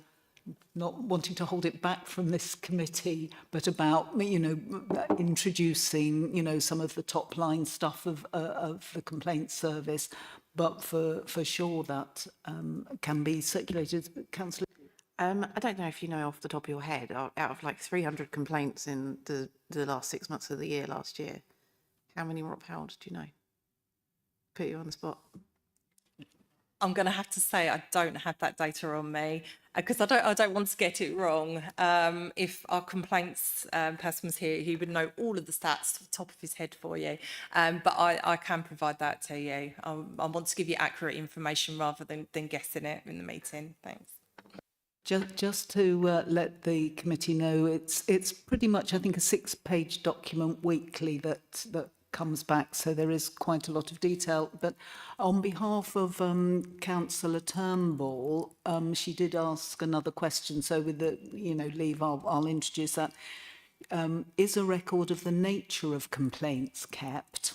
A: not wanting to hold it back from this committee, but about, you know, introducing, you know, some of the top line stuff of the complaint service, but for sure that can be circulated. Councillor?
I: I don't know if you know off the top of your head, out of like 300 complaints in the last 6 months of the year last year, how many were upheld, do you know? Put you on the spot.
E: I'm going to have to say I don't have that data on me because I don't want to get it wrong. If our complaints person was here, he would know all of the stats to the top of his head for you. But I can provide that to you. I want to give you accurate information rather than guessing it in the meeting. Thanks.
A: Just to let the committee know, it's pretty much, I think, a 6-page document weekly that comes back, so there is quite a lot of detail. But on behalf of Councillor Turnbull, she did ask another question, so with the leave, I'll introduce that. Is a record of the nature of complaints kept?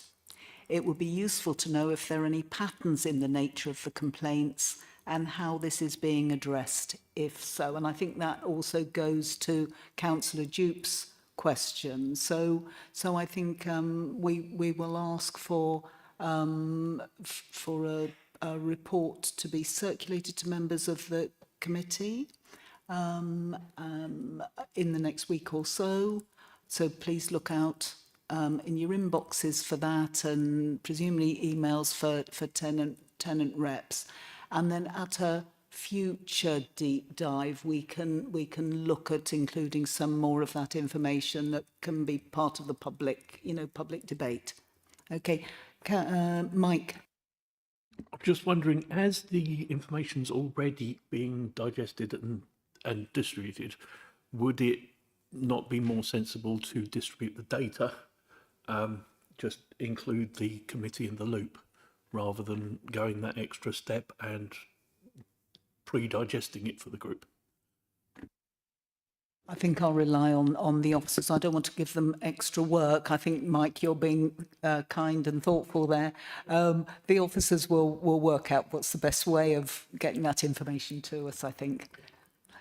A: It would be useful to know if there are any patterns in the nature of the complaints and how this is being addressed, if so. And I think that also goes to Councillor Jupe's question. So I think we will ask for a report to be circulated to members of the committee in the next week or so. So please look out in your inboxes for that, and presumably emails for tenant reps. And then at a future deep dive, we can look at including some more of that information that can be part of the public debate. Okay, Mike.
D: I'm just wondering, as the information's already being digested and distributed, would it not be more sensible to distribute the data, just include the committee in the loop, rather than going that extra step and pre-digesting it for the group?
A: I think I'll rely on the officers. I don't want to give them extra work. I think, Mike, you're being kind and thoughtful there. The officers will work out what's the best way of getting that information to us, I think.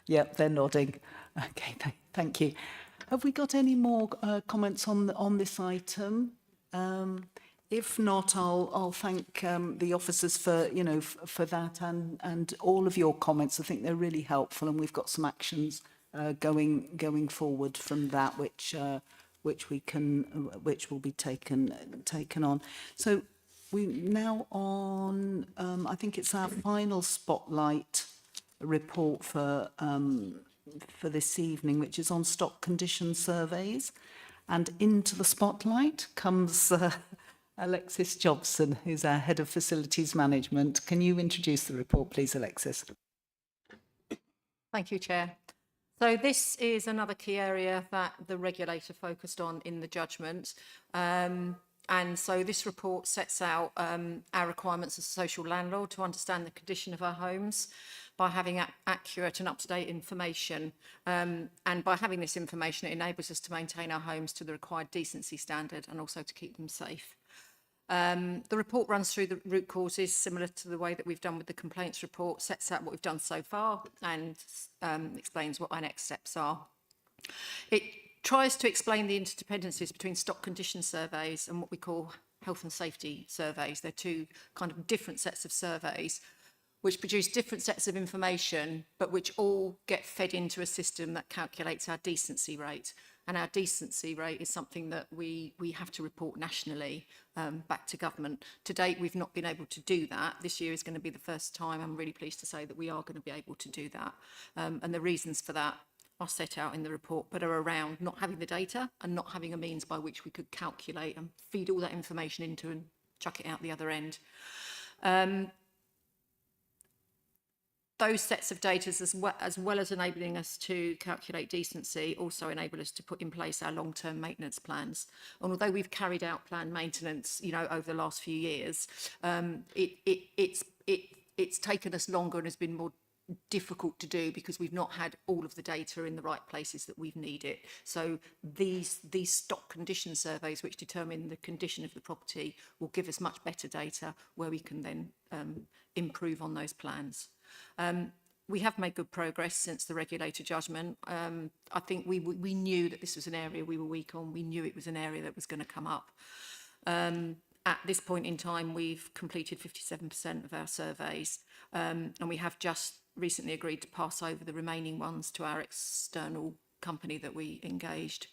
A: Yep, they're nodding. Okay, thank you. Have we got any more comments on this item? If not, I'll thank the officers for for that and all of your comments. I think they're really helpful, and we've got some actions going forward from that, which will be taken on. So we now on. I think it's our final spotlight report for this evening, which is on stock condition surveys, and into the spotlight comes. Alexis Jobson, who's our Head of Facilities Management. Can you introduce the report, please, Alexis?
H: Thank you, Chair. So this is another key area that the regulator focused on in the judgment. And so this report sets out our requirements as a social landlord to understand the condition of our homes by having accurate and up-to-date information. And by having this information, it enables us to maintain our homes to the required decency standard and also to keep them safe. The report runs through the root causes similar to the way that we've done with the complaints report, sets out what we've done so far and explains what our next steps are. It tries to explain the interdependencies between stock condition surveys and what we call health and safety surveys. They're two kind of different sets of surveys which produce different sets of information, but which all get fed into a system that calculates our decency rate. And our decency rate is something that we have to report nationally back to government. To date, we've not been able to do that. This year is going to be the first time. I'm really pleased to say that we are going to be able to do that. And the reasons for that are set out in the report, but are around not having the data and not having a means by which we could calculate and feed all that information into and chuck it out the other end. Those sets of data, as well as enabling us to calculate decency, also enable us to put in place our long-term maintenance plans. And although we've carried out planned maintenance, over the last few years, it's taken us longer and has been more difficult to do because we've not had all of the data in the right places that we've needed. So these stock condition surveys, which determine the condition of the property, will give us much better data where we can then improve on those plans. We have made good progress since the regulator judgment. I think we knew that this was an area we were weak on. We knew it was an area that was going to come up. At this point in time, we've completed 57% of our surveys, and we have just recently agreed to pass over the remaining ones to our external company that we engaged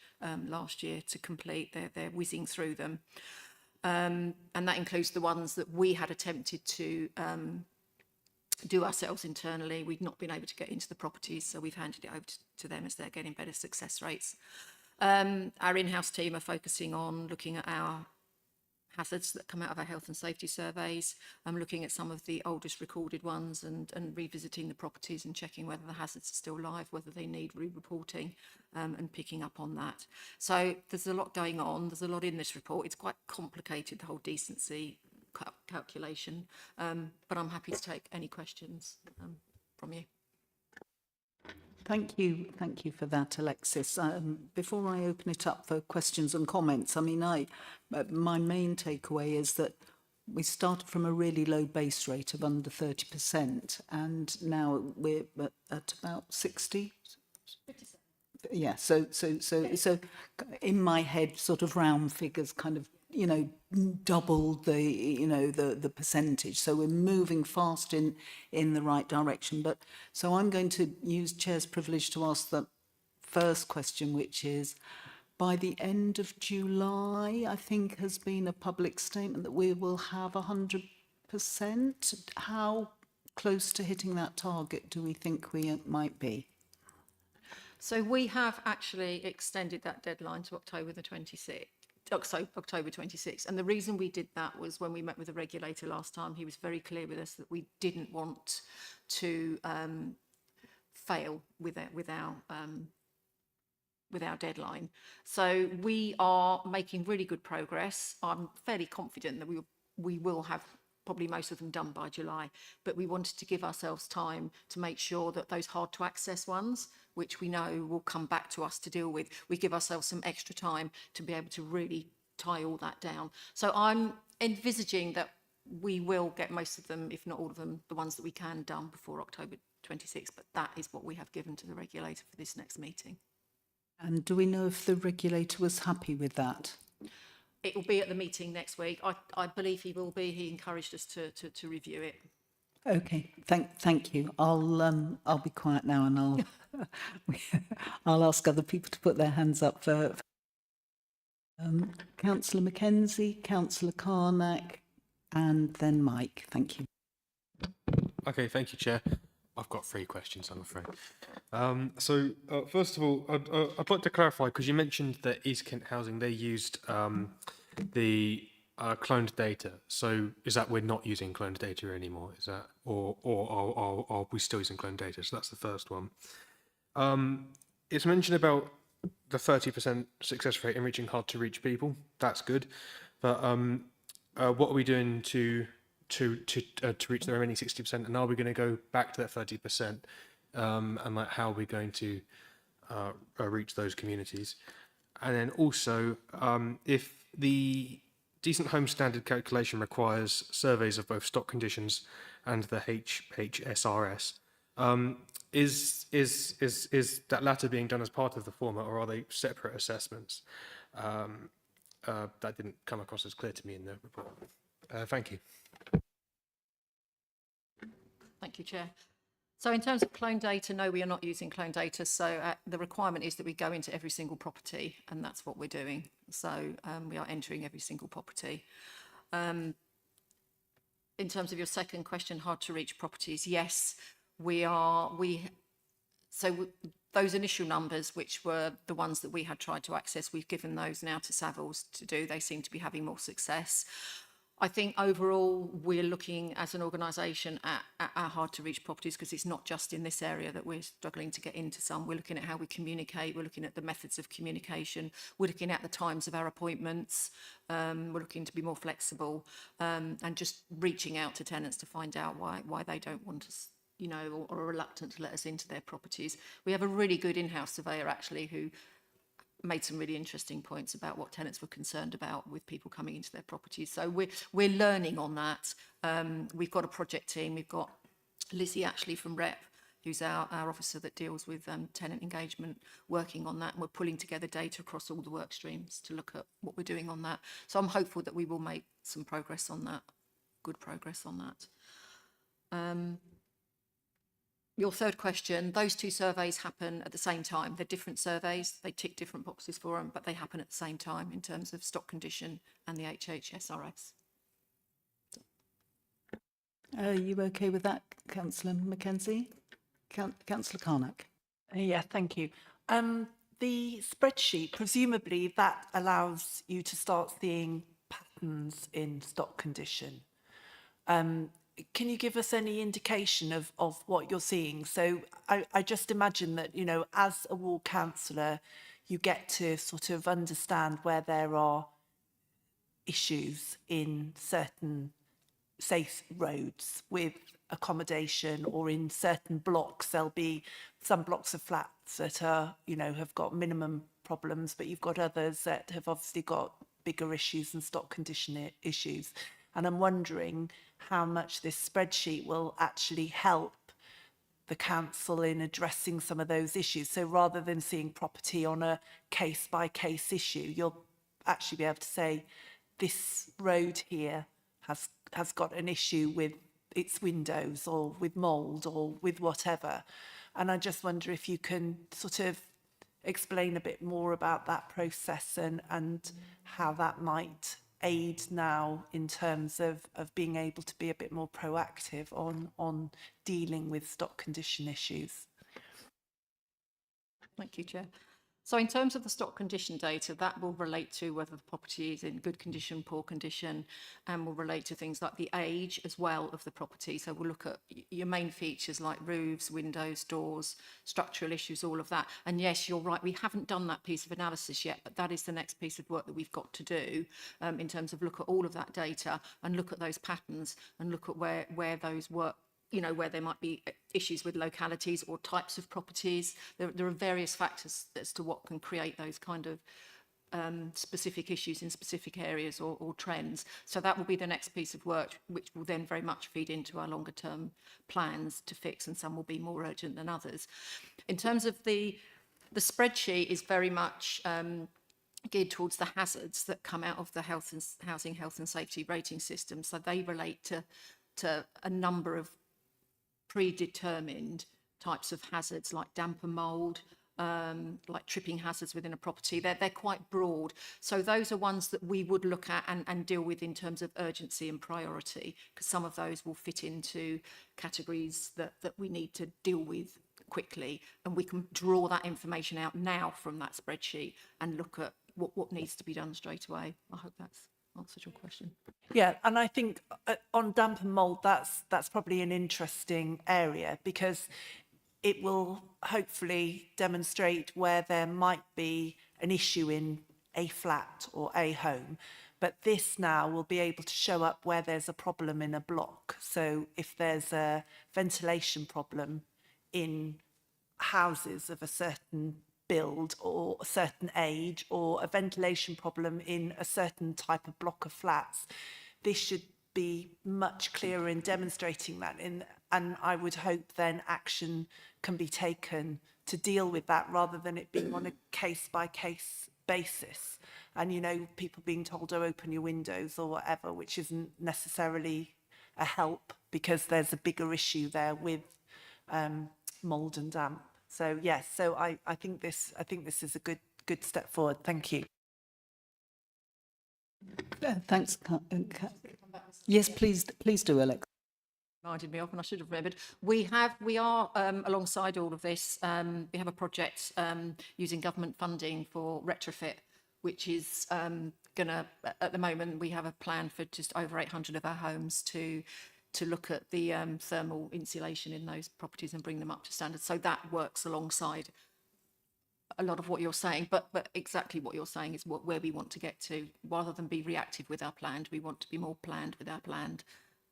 H: last year to complete. They're whizzing through them. And that includes the ones that we had attempted to do ourselves internally. We've not been able to get into the properties, so we've handed it over to them as they're getting better success rates. Our in-house team are focusing on looking at our hazards that come out of our health and safety surveys. I'm looking at some of the oldest recorded ones and revisiting the properties and checking whether the hazards are still live, whether they need re-reporting, and picking up on that. So there's a lot going on. There's a lot in this report. It's quite complicated, the whole decency calculation, but I'm happy to take any questions from you.
A: Thank you for that, Alexis. Before I open it up for questions and comments, I mean, my main takeaway is that we started from a really low base rate of under 30%, and now we're at about 60. 57. Yeah. So in my head, sort of round figures, kind of, double the percentage. So we're moving fast in the right direction. But so I'm going to use Chair's privilege to ask the first question, which is, by the end of July, I think has been a public statement that we will have 100%. How close to hitting that target do we think we might be?
H: So we have actually extended that deadline to October 26th. And the reason we did that was when we met with the regulator last time, he was very clear with us that we didn't want to fail with our deadline. So we are making really good progress. I'm fairly confident that we will have probably most of them done by July, but we wanted to give ourselves time to make sure that those hard to access ones, which we know will come back to us to deal with, we give ourselves some extra time to be able to really tie all that down. So I'm envisaging that we will get most of them, if not all of them, the ones that we can, done before October 26th, but that is what we have given to the regulator for this next meeting.
A: And do we know if the regulator was happy with that?
H: It will be at the meeting next week. I believe he will be. He encouraged us to review it.
A: Okay, thank you. I'll be quiet now, and I'll ask other people to put their hands up for Councillor Mackenzie, Councillor Carnack, and then Mike. Thank you.
G: Okay, thank you, Chair. I've got 3 questions, I'm afraid. First of all, I'd like to clarify, because you mentioned that East Kent Housing, they used the cloned data. So is that we're not using cloned data anymore? Is that, or are we still using cloned data? So that's the first one. It's mentioned about the 30% success rate in reaching hard to reach people. That's good, but what are we doing to reach the remaining 60%? And are we going to go back to that 30%? And like, how are we going to reach those communities? And then also, if the Decent Home Standard calculation requires surveys of both stock conditions and the HHSRS, is that latter being done as part of the former, or are they separate assessments? That didn't come across as clear to me in the report. Thank you.
H: Thank you, Chair. So in terms of clone data, no, we are not using clone data. So the requirement is that we go into every single property, and that's what we're doing. So we are entering every single property. In terms of your second question, hard to reach properties, yes, we are. Those initial numbers, which were the ones that we had tried to access, we've given those now to Savills to do. They seem to be having more success. I think overall we're looking as an organisation at our hard to reach properties, because it's not just in this area that we're struggling to get into some. We're looking at how we communicate, we're looking at the methods of communication, we're looking at the times of our appointments, we're looking to be more flexible, and just reaching out to tenants to find out why they don't want us, you know, or are reluctant to let us into their properties. We have a really good in-house surveyor actually who made some really interesting points about what tenants were concerned about with people coming into their properties. So we're learning on that. We've got a project team. We've got Lizzie actually from REP, who's our officer that deals with tenant engagement, working on that. And we're pulling together data across all the work streams to look at what we're doing on that. So I'm hopeful that we will make some progress on that, good progress on that. Your third question, those two surveys happen at the same time. They're different surveys, they tick different boxes for them, but they happen at the same time in terms of stock condition and the HHSRS.
A: Are you okay with that, Councillor Mackenzie? Councillor Carnac?
F: Yeah, thank you. The spreadsheet, presumably that allows you to start seeing patterns in stock condition. Can you give us any indication of what you're seeing? So I just imagine that, you know, as a ward councillor, you get to sort of understand where there are issues in certain safe roads with accommodation, or in certain blocks. There'll be some blocks of flats that are, you know, have got minimum problems, but you've got others that have obviously got bigger issues and stock condition issues. And I'm wondering how much this spreadsheet will actually help the council in addressing some of those issues. So rather than seeing property on a case-by-case issue, you'll actually be able to say, this road here has got an issue with its windows, or with mould, or with whatever. And I just wonder if you can sort of explain a bit more about that process and how that might aid now in terms of being able to be a bit more proactive on dealing with stock condition issues.
H: Thank you, Chair. So in terms of the stock condition data, that will relate to whether the property is in good condition, poor condition, and will relate to things like the age as well of the property. So we'll look at your main features like roofs, windows, doors, structural issues, all of that. And yes, you're right, we haven't done that piece of analysis yet, but that is the next piece of work that we've got to do in terms of look at all of that data and look at those patterns and look at where those work, you know, where there might be issues with localities or types of properties. There are various factors as to what can create those kind of specific issues in specific areas or trends. So that will be the next piece of work, which will then very much feed into our longer term plans to fix, and some will be more urgent than others. In terms of the spreadsheet is very much geared towards the hazards that come out of the housing health and safety rating system. So they relate to a number of predetermined types of hazards like damp and mould, like tripping hazards within a property. They're quite broad. So those are ones that we would look at and deal with in terms of urgency and priority, because some of those will fit into categories that we need to deal with quickly. And we can draw that information out now from that spreadsheet and look at what needs to be done straight away. I hope that's answered your question.
F: Yeah, and I think on damp and mould, that's probably an interesting area because it will hopefully demonstrate where there might be an issue in a flat or a home. But this now will be able to show up where there's a problem in a block. So if there's a ventilation problem in houses of a certain build or a certain age, or a ventilation problem in a certain type of block of flats, this should be much clearer in demonstrating that, and I would hope then action can be taken to deal with that rather than it being on a case by case basis. And, you know, people being told, oh, open your windows or whatever, which isn't necessarily a help because there's a bigger issue there with mould and damp. So yes, so I think this is a good step forward. Thank you.
A: Thanks. Yes, please do, Alex.
H: Reminded me of, and I should have remembered. We are alongside all of this. We have a project using government funding for retrofit, which is going to, at the moment, we have a plan for just over 800 of our homes to look at the thermal insulation in those properties and bring them up to standard. So that works alongside a lot of what you're saying, but exactly what you're saying is where we want to get to. Rather than be reactive with our planned, we want to be more planned with our planned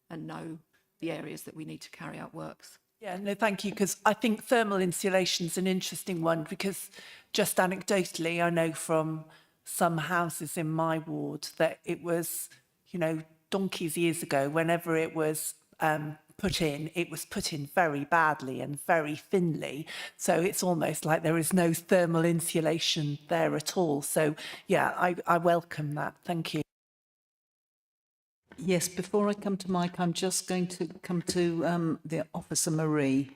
H: and know the areas that we need to carry out works.
F: Yeah, no, thank you, because I think thermal insulation is an interesting one because just anecdotally, I know from some houses in my ward that it was, you know, donkey's years ago, whenever it was it was put in very badly and very thinly. So it's almost like there is no thermal insulation there at all. So yeah, I welcome that. Thank you.
A: Yes, before I come to Mike, I'm just going to come to the Officer Marie.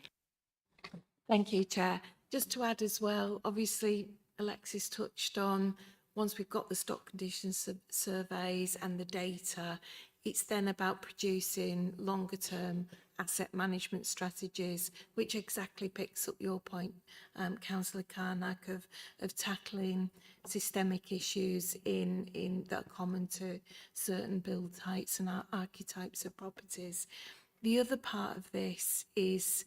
C: Thank you, Chair. Just to add as well, obviously Alexis touched on, once we've got the stock conditions surveys and the data, it's then about producing longer term asset management strategies, which exactly picks up your point, Councillor Carnac, of tackling systemic issues in that are common to certain build types and archetypes of properties. The other part of this is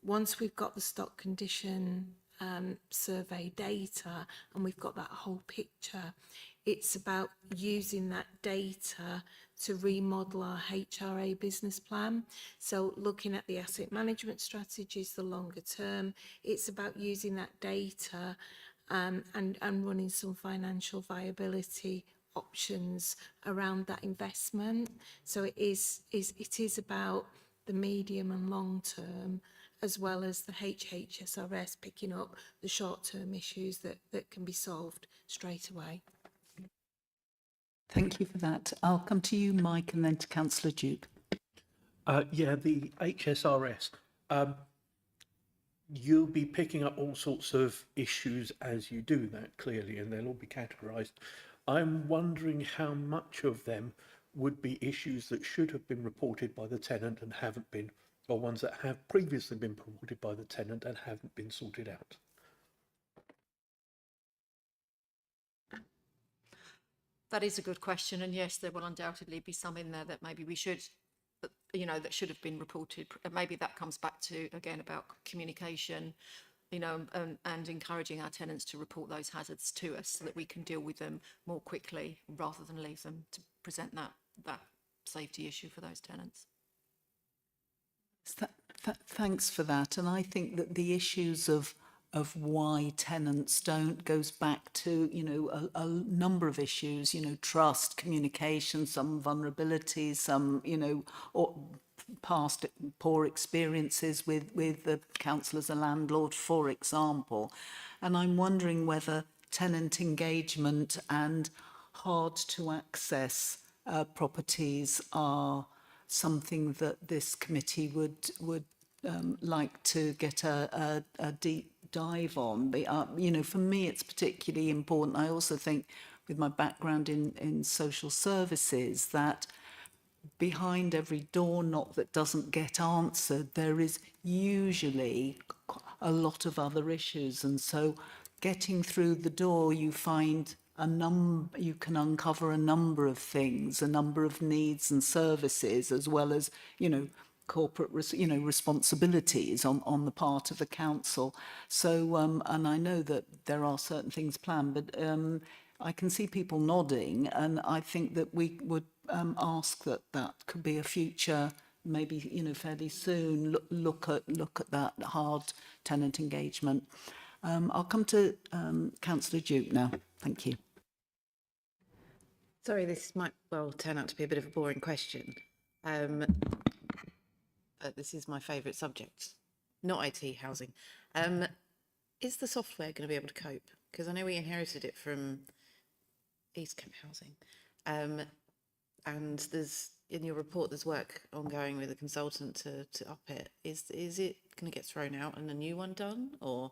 C: once we've got the stock condition survey data and we've got that whole picture, it's about using that data to remodel our HRA business plan. So looking at the asset management strategies, the longer term, it's about using that data and running some financial viability options around that investment. So it is about the medium and long term, as well as the HHSRS picking up the short-term issues that can be solved straight away.
A: Thank you for that. I'll come to you, Mike, and then to Councillor Duke.
D: Yeah, the HSRS. You'll be picking up all sorts of issues as you do that, clearly, and they'll all be categorised. I'm wondering how much of them would be issues that should have been reported by the tenant and haven't been, or ones that have previously been reported by the tenant and haven't been sorted out.
H: That is a good question, and yes, there will undoubtedly be some in there that maybe we should, you know, that should have been reported. Maybe that comes back to, again, about communication, you know, and encouraging our tenants to report those hazards to us so that we can deal with them more quickly rather than leave them to present that safety issue for those tenants.
A: Thanks for that. And I think that the issues of why tenants don't goes back to, you know, a number of issues, you know, trust, communication, some vulnerabilities, some, you know, or past poor experiences with the council as a landlord, for example. And I'm wondering whether tenant engagement and hard to access properties are something that this committee would like to get a deep dive on. You know, for me, it's particularly important. I also think, with my background in social services, that behind every door knock that doesn't get answered, there is usually a lot of other issues. And so getting through the door, you find you can uncover a number of things, a number of needs and services, as well as, you know, corporate, responsibilities on the part of the council. So, and I know that there are certain things planned, but I can see people nodding, and I think that we would ask that that could be a future, maybe, you know, fairly soon, look at that hard tenant engagement. I'll come to Councillor Duke now. Thank you.
I: Sorry, this might well turn out to be a bit of a boring question. But this is my favourite subject, not IT, housing. Is the software going to be able to cope? Because I know we inherited it from East Kent Housing. And there's, in your report, there's work ongoing with a consultant to up it. Is it going to get thrown out and a new one done? Or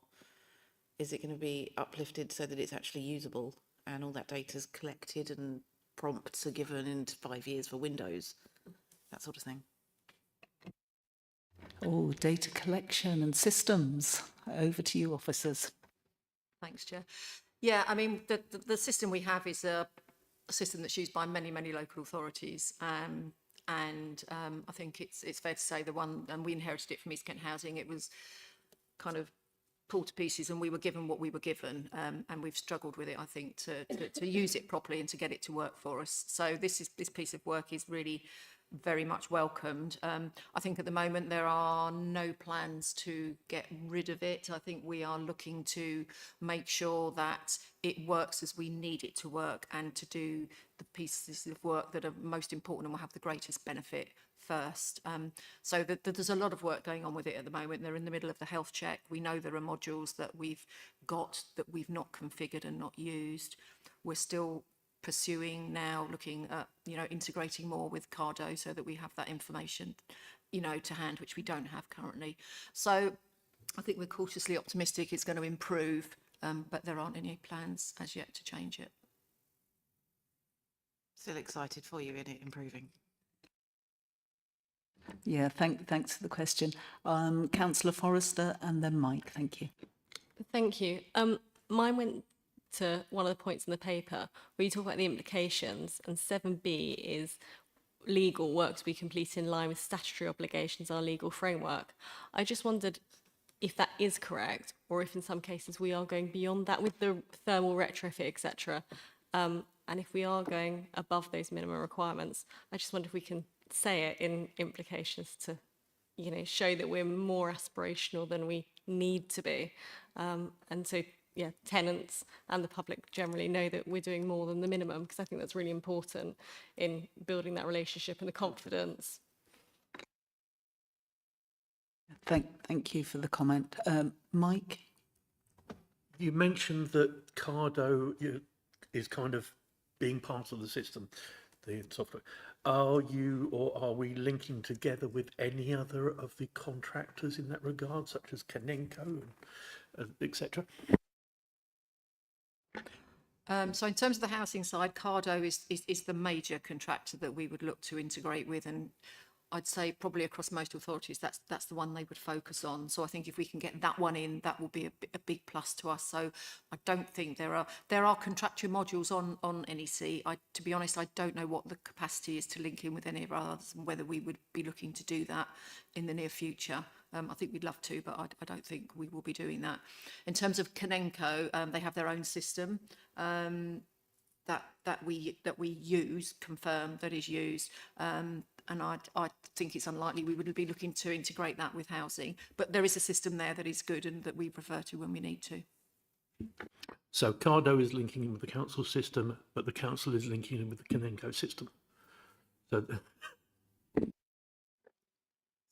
I: is it going to be uplifted so that it's actually usable and all that data's collected and prompts are given in 5 years for Windows? That sort of thing.
A: Oh, data collection and systems. Over to you, officers.
H: Thanks, Chair. Yeah, I mean, the system we have is a system that's used by many, many local authorities. And I think it's fair to say the one, and we inherited it from East Kent Housing, it was kind of pulled to pieces and we were given what we were given, and we've struggled with it, I think, to use it properly and to get it to work for us. So this piece of work is really very much welcomed. I think at the moment there are no plans to get rid of it. I think we are looking to make sure that it works as we need it to work and to do the pieces of work that are most important and will have the greatest benefit first. So there's a lot of work going on with it at the moment. They're in the middle of the health check. We know there are modules that we've got that we've not configured and not used. We're still pursuing now, looking at, you know, integrating more with Cardo so that we have that information, you know, to hand, which we don't have currently. So I think we're cautiously optimistic it's going to improve, but there aren't any plans as yet to change it.
I: Still excited for you in it improving.
A: Yeah, thanks for the question. Councillor Forrester and then Mike. Thank you.
J: Thank you. Mine went to one of the points in the paper where you talk about the implications, and 7B is legal work to be completed in line with statutory obligations, our legal framework. I just wondered if that is correct, or if in some cases we are going beyond that with the thermal retrofit, etc. And if we are going above those minimum requirements, I just wonder if we can say it in implications to, you know, show that we're more aspirational than we need to be. And so, yeah, tenants and the public generally know that we're doing more than the minimum, because I think that's really important in building that relationship and the confidence.
A: Thank you for the comment. Mike?
D: You mentioned that Cardo is kind of being part of the system, the software. Are you, or are we linking together with any other of the contractors in that regard, such as Kanenko, etc.?
H: So in terms of the housing side, Cardo is the major contractor that we would look to integrate with, and I'd say probably across most authorities that's the one they would focus on. So I think if we can get that one in, that will be a big plus to us. So I don't think there are contractual modules on NEC. To be honest, I don't know what the capacity is to link in with any of our others and whether we would be looking to do that in the near future. I think we'd love to, but I don't think we will be doing that. In terms of Kanenko, they have their own system that we use, confirm that is used. And I think it's unlikely we would be looking to integrate that with housing. But there is a system there that is good and that we refer to when we need to.
D: So Cardo is linking in with the council system, but the council is linking in with the Kanenko system. So,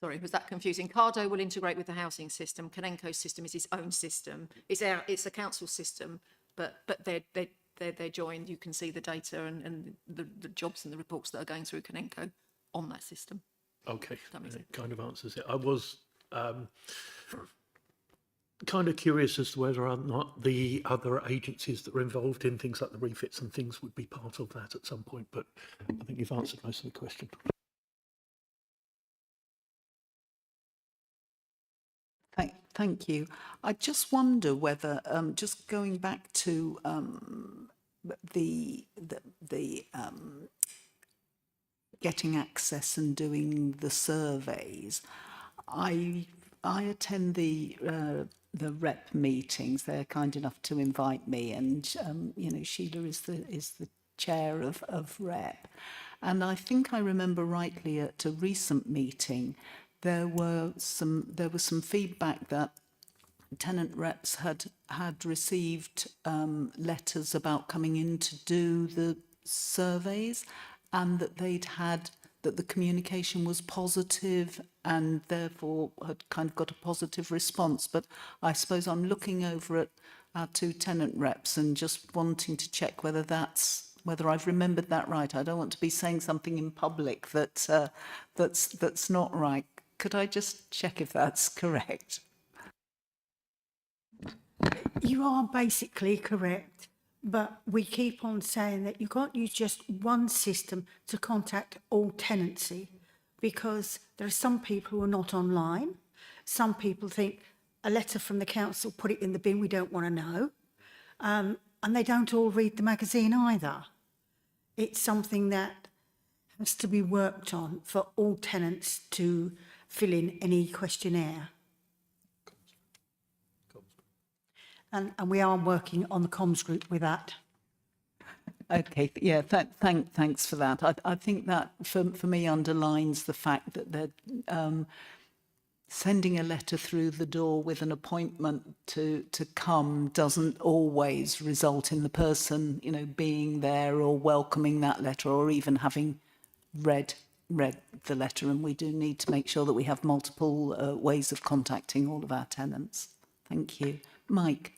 H: sorry, was that confusing? Cardo will integrate with the housing system. Kanenko's system is its own system. It's a council system, but they're joined. You can see the data and the jobs and the reports that are going through Kanenko on that system.
D: okay,
H: That makes
D: that kind of answers it. I was kind of curious as to whether or not the other agencies that are involved in things like the refits and things would be part of that at some point, but I think you've answered most of the question.
A: Thank you. I just wonder whether, just going back to the getting access and doing the surveys, I attend the rep meetings. They're kind enough to invite me, and you know, Sheila is the chair of rep, and I think I remember rightly at a recent meeting there was some feedback that tenant reps had received letters about coming in to do the surveys, and that that the communication was positive and therefore had kind of got a positive response. But I suppose I'm looking over at our two tenant reps and just wanting to check whether I've remembered that right. I don't want to be saying something in public that's not right. Could I just check if that's correct?
K: You are basically correct, but we keep on saying that you can't use just one system to contact all tenancy, because there are some people who are not online. Some people think a letter from the council, put it in the bin, we don't want to know. And they don't all read the magazine either. It's something that has to be worked on for all tenants to fill in any questionnaire. And we are working on the comms group with that.
A: Okay, yeah, thanks for that. I think that for me underlines the fact that they're sending a letter through the door with an appointment to come doesn't always result in the person, you know, being there or welcoming that letter or even having read the letter. And we do need to make sure that we have multiple ways of contacting all of our tenants. Thank you. Mike.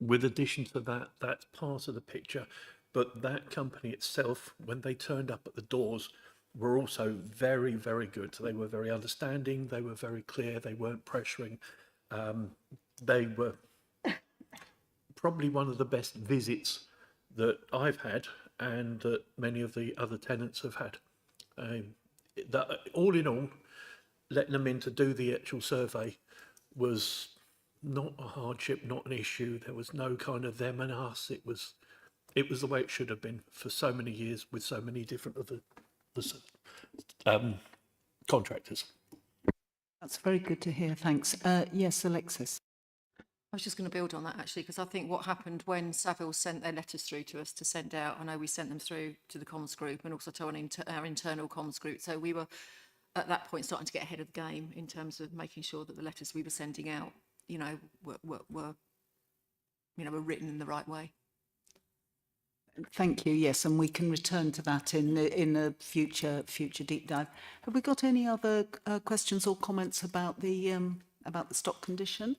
D: With addition to that, that's part of the picture. But that company itself, when they turned up at the doors, were also very, very good. They were very understanding. They were very clear. They weren't pressuring. They were probably one of the best visits that I've had and that many of the other tenants have had. All in all, letting them in to do the actual survey was not a hardship, not an issue. There was no kind of them and us. It was the way it should have been for so many years with so many different of the contractors.
A: That's very good to hear. Thanks. Yes, Alexis.
H: I was just going to build on that actually, because I think what happened when Saville sent their letters through to us to send out, I know we sent them through to the comms group and also to our internal comms group. So we were at that point starting to get ahead of the game in terms of making sure that the letters we were sending out, you know, were written in the right way.
A: Thank you. Yes, and we can return to that in a future deep dive. Have we got any other questions or comments about the stock condition?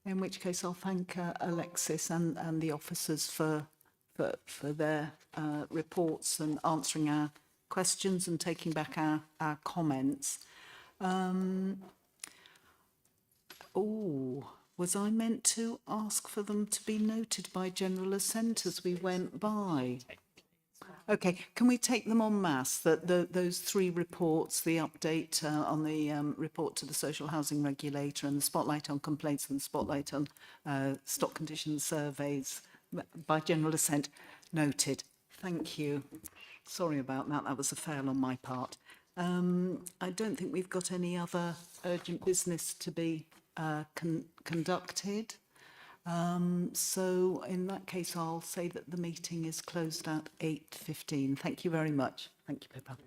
A: In which case, I'll thank Alexis and the officers for their reports and answering our questions and taking back our comments. Was I meant to ask for them to be noted by general assent as we went by? Okay, can we take them en masse, those three reports, the update on the report to the social housing regulator and the spotlight on complaints and the spotlight on stock condition surveys by general assent, noted. Thank you. Sorry about that, that was a fail on my part. I don't think we've got any other urgent business to be conducted. So in that case, I'll say that the meeting is closed at 8:15. Thank you very much. Thank you, Pippa.